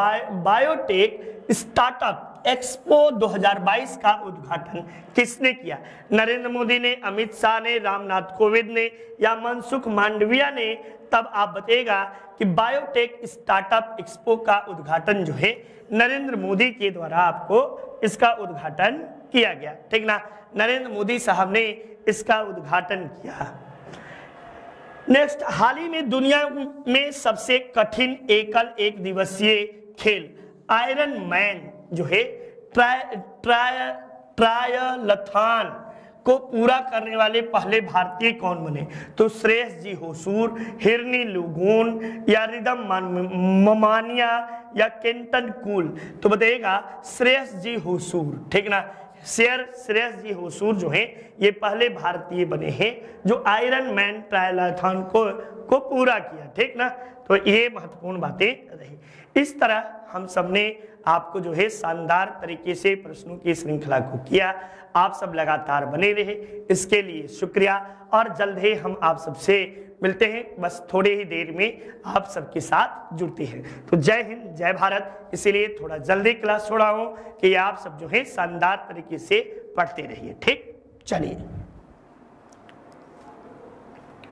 बायोटेक स्टार्टअप एक्सपो 2022 का उद्घाटन किसने किया? नरेंद्र मोदी ने, अमित शाह ने, रामनाथ कोविंद ने या मनसुख मांडविया ने? तब आप बताइएगा कि बायोटेक स्टार्टअप एक्सपो का उद्घाटन जो है नरेंद्र मोदी के द्वारा आपको इसका उद्घाटन किया गया, ठीक ना, नरेंद्र मोदी साहब ने इसका उद्घाटन किया। नेक्स्ट, हाल ही में दुनिया में सबसे कठिन एकल एक दिवसीय खेल आयरन मैन जो है ट्रायलथॉन को पूरा करने वाले पहले भारतीय कौन बने? तो श्रेयस जी होसूर, हिरनी लुगून या रिदम ममानिया या केंटन कूल? तो बताइएगा श्रेयस जी होसूर, ठीक ना, श्रेयस जी होसूर जो है ये पहले भारतीय बने हैं जो आयरन मैन ट्रायलथॉन को पूरा किया, ठीक ना। तो ये महत्वपूर्ण बातें रही। इस तरह हम सबने आपको जो है शानदार तरीके से प्रश्नों की श्रृंखला को किया। आप सब लगातार बने रहे, इसके लिए शुक्रिया और जल्द ही हम आप सबसे मिलते हैं, बस थोड़े ही देर में आप सबके साथ जुड़ते हैं। तो जय हिंद, जय भारत। इसीलिए थोड़ा जल्दी क्लास छोड़ा हूं कि आप सब जो है शानदार तरीके से पढ़ते रहिए, ठीक। चलिए।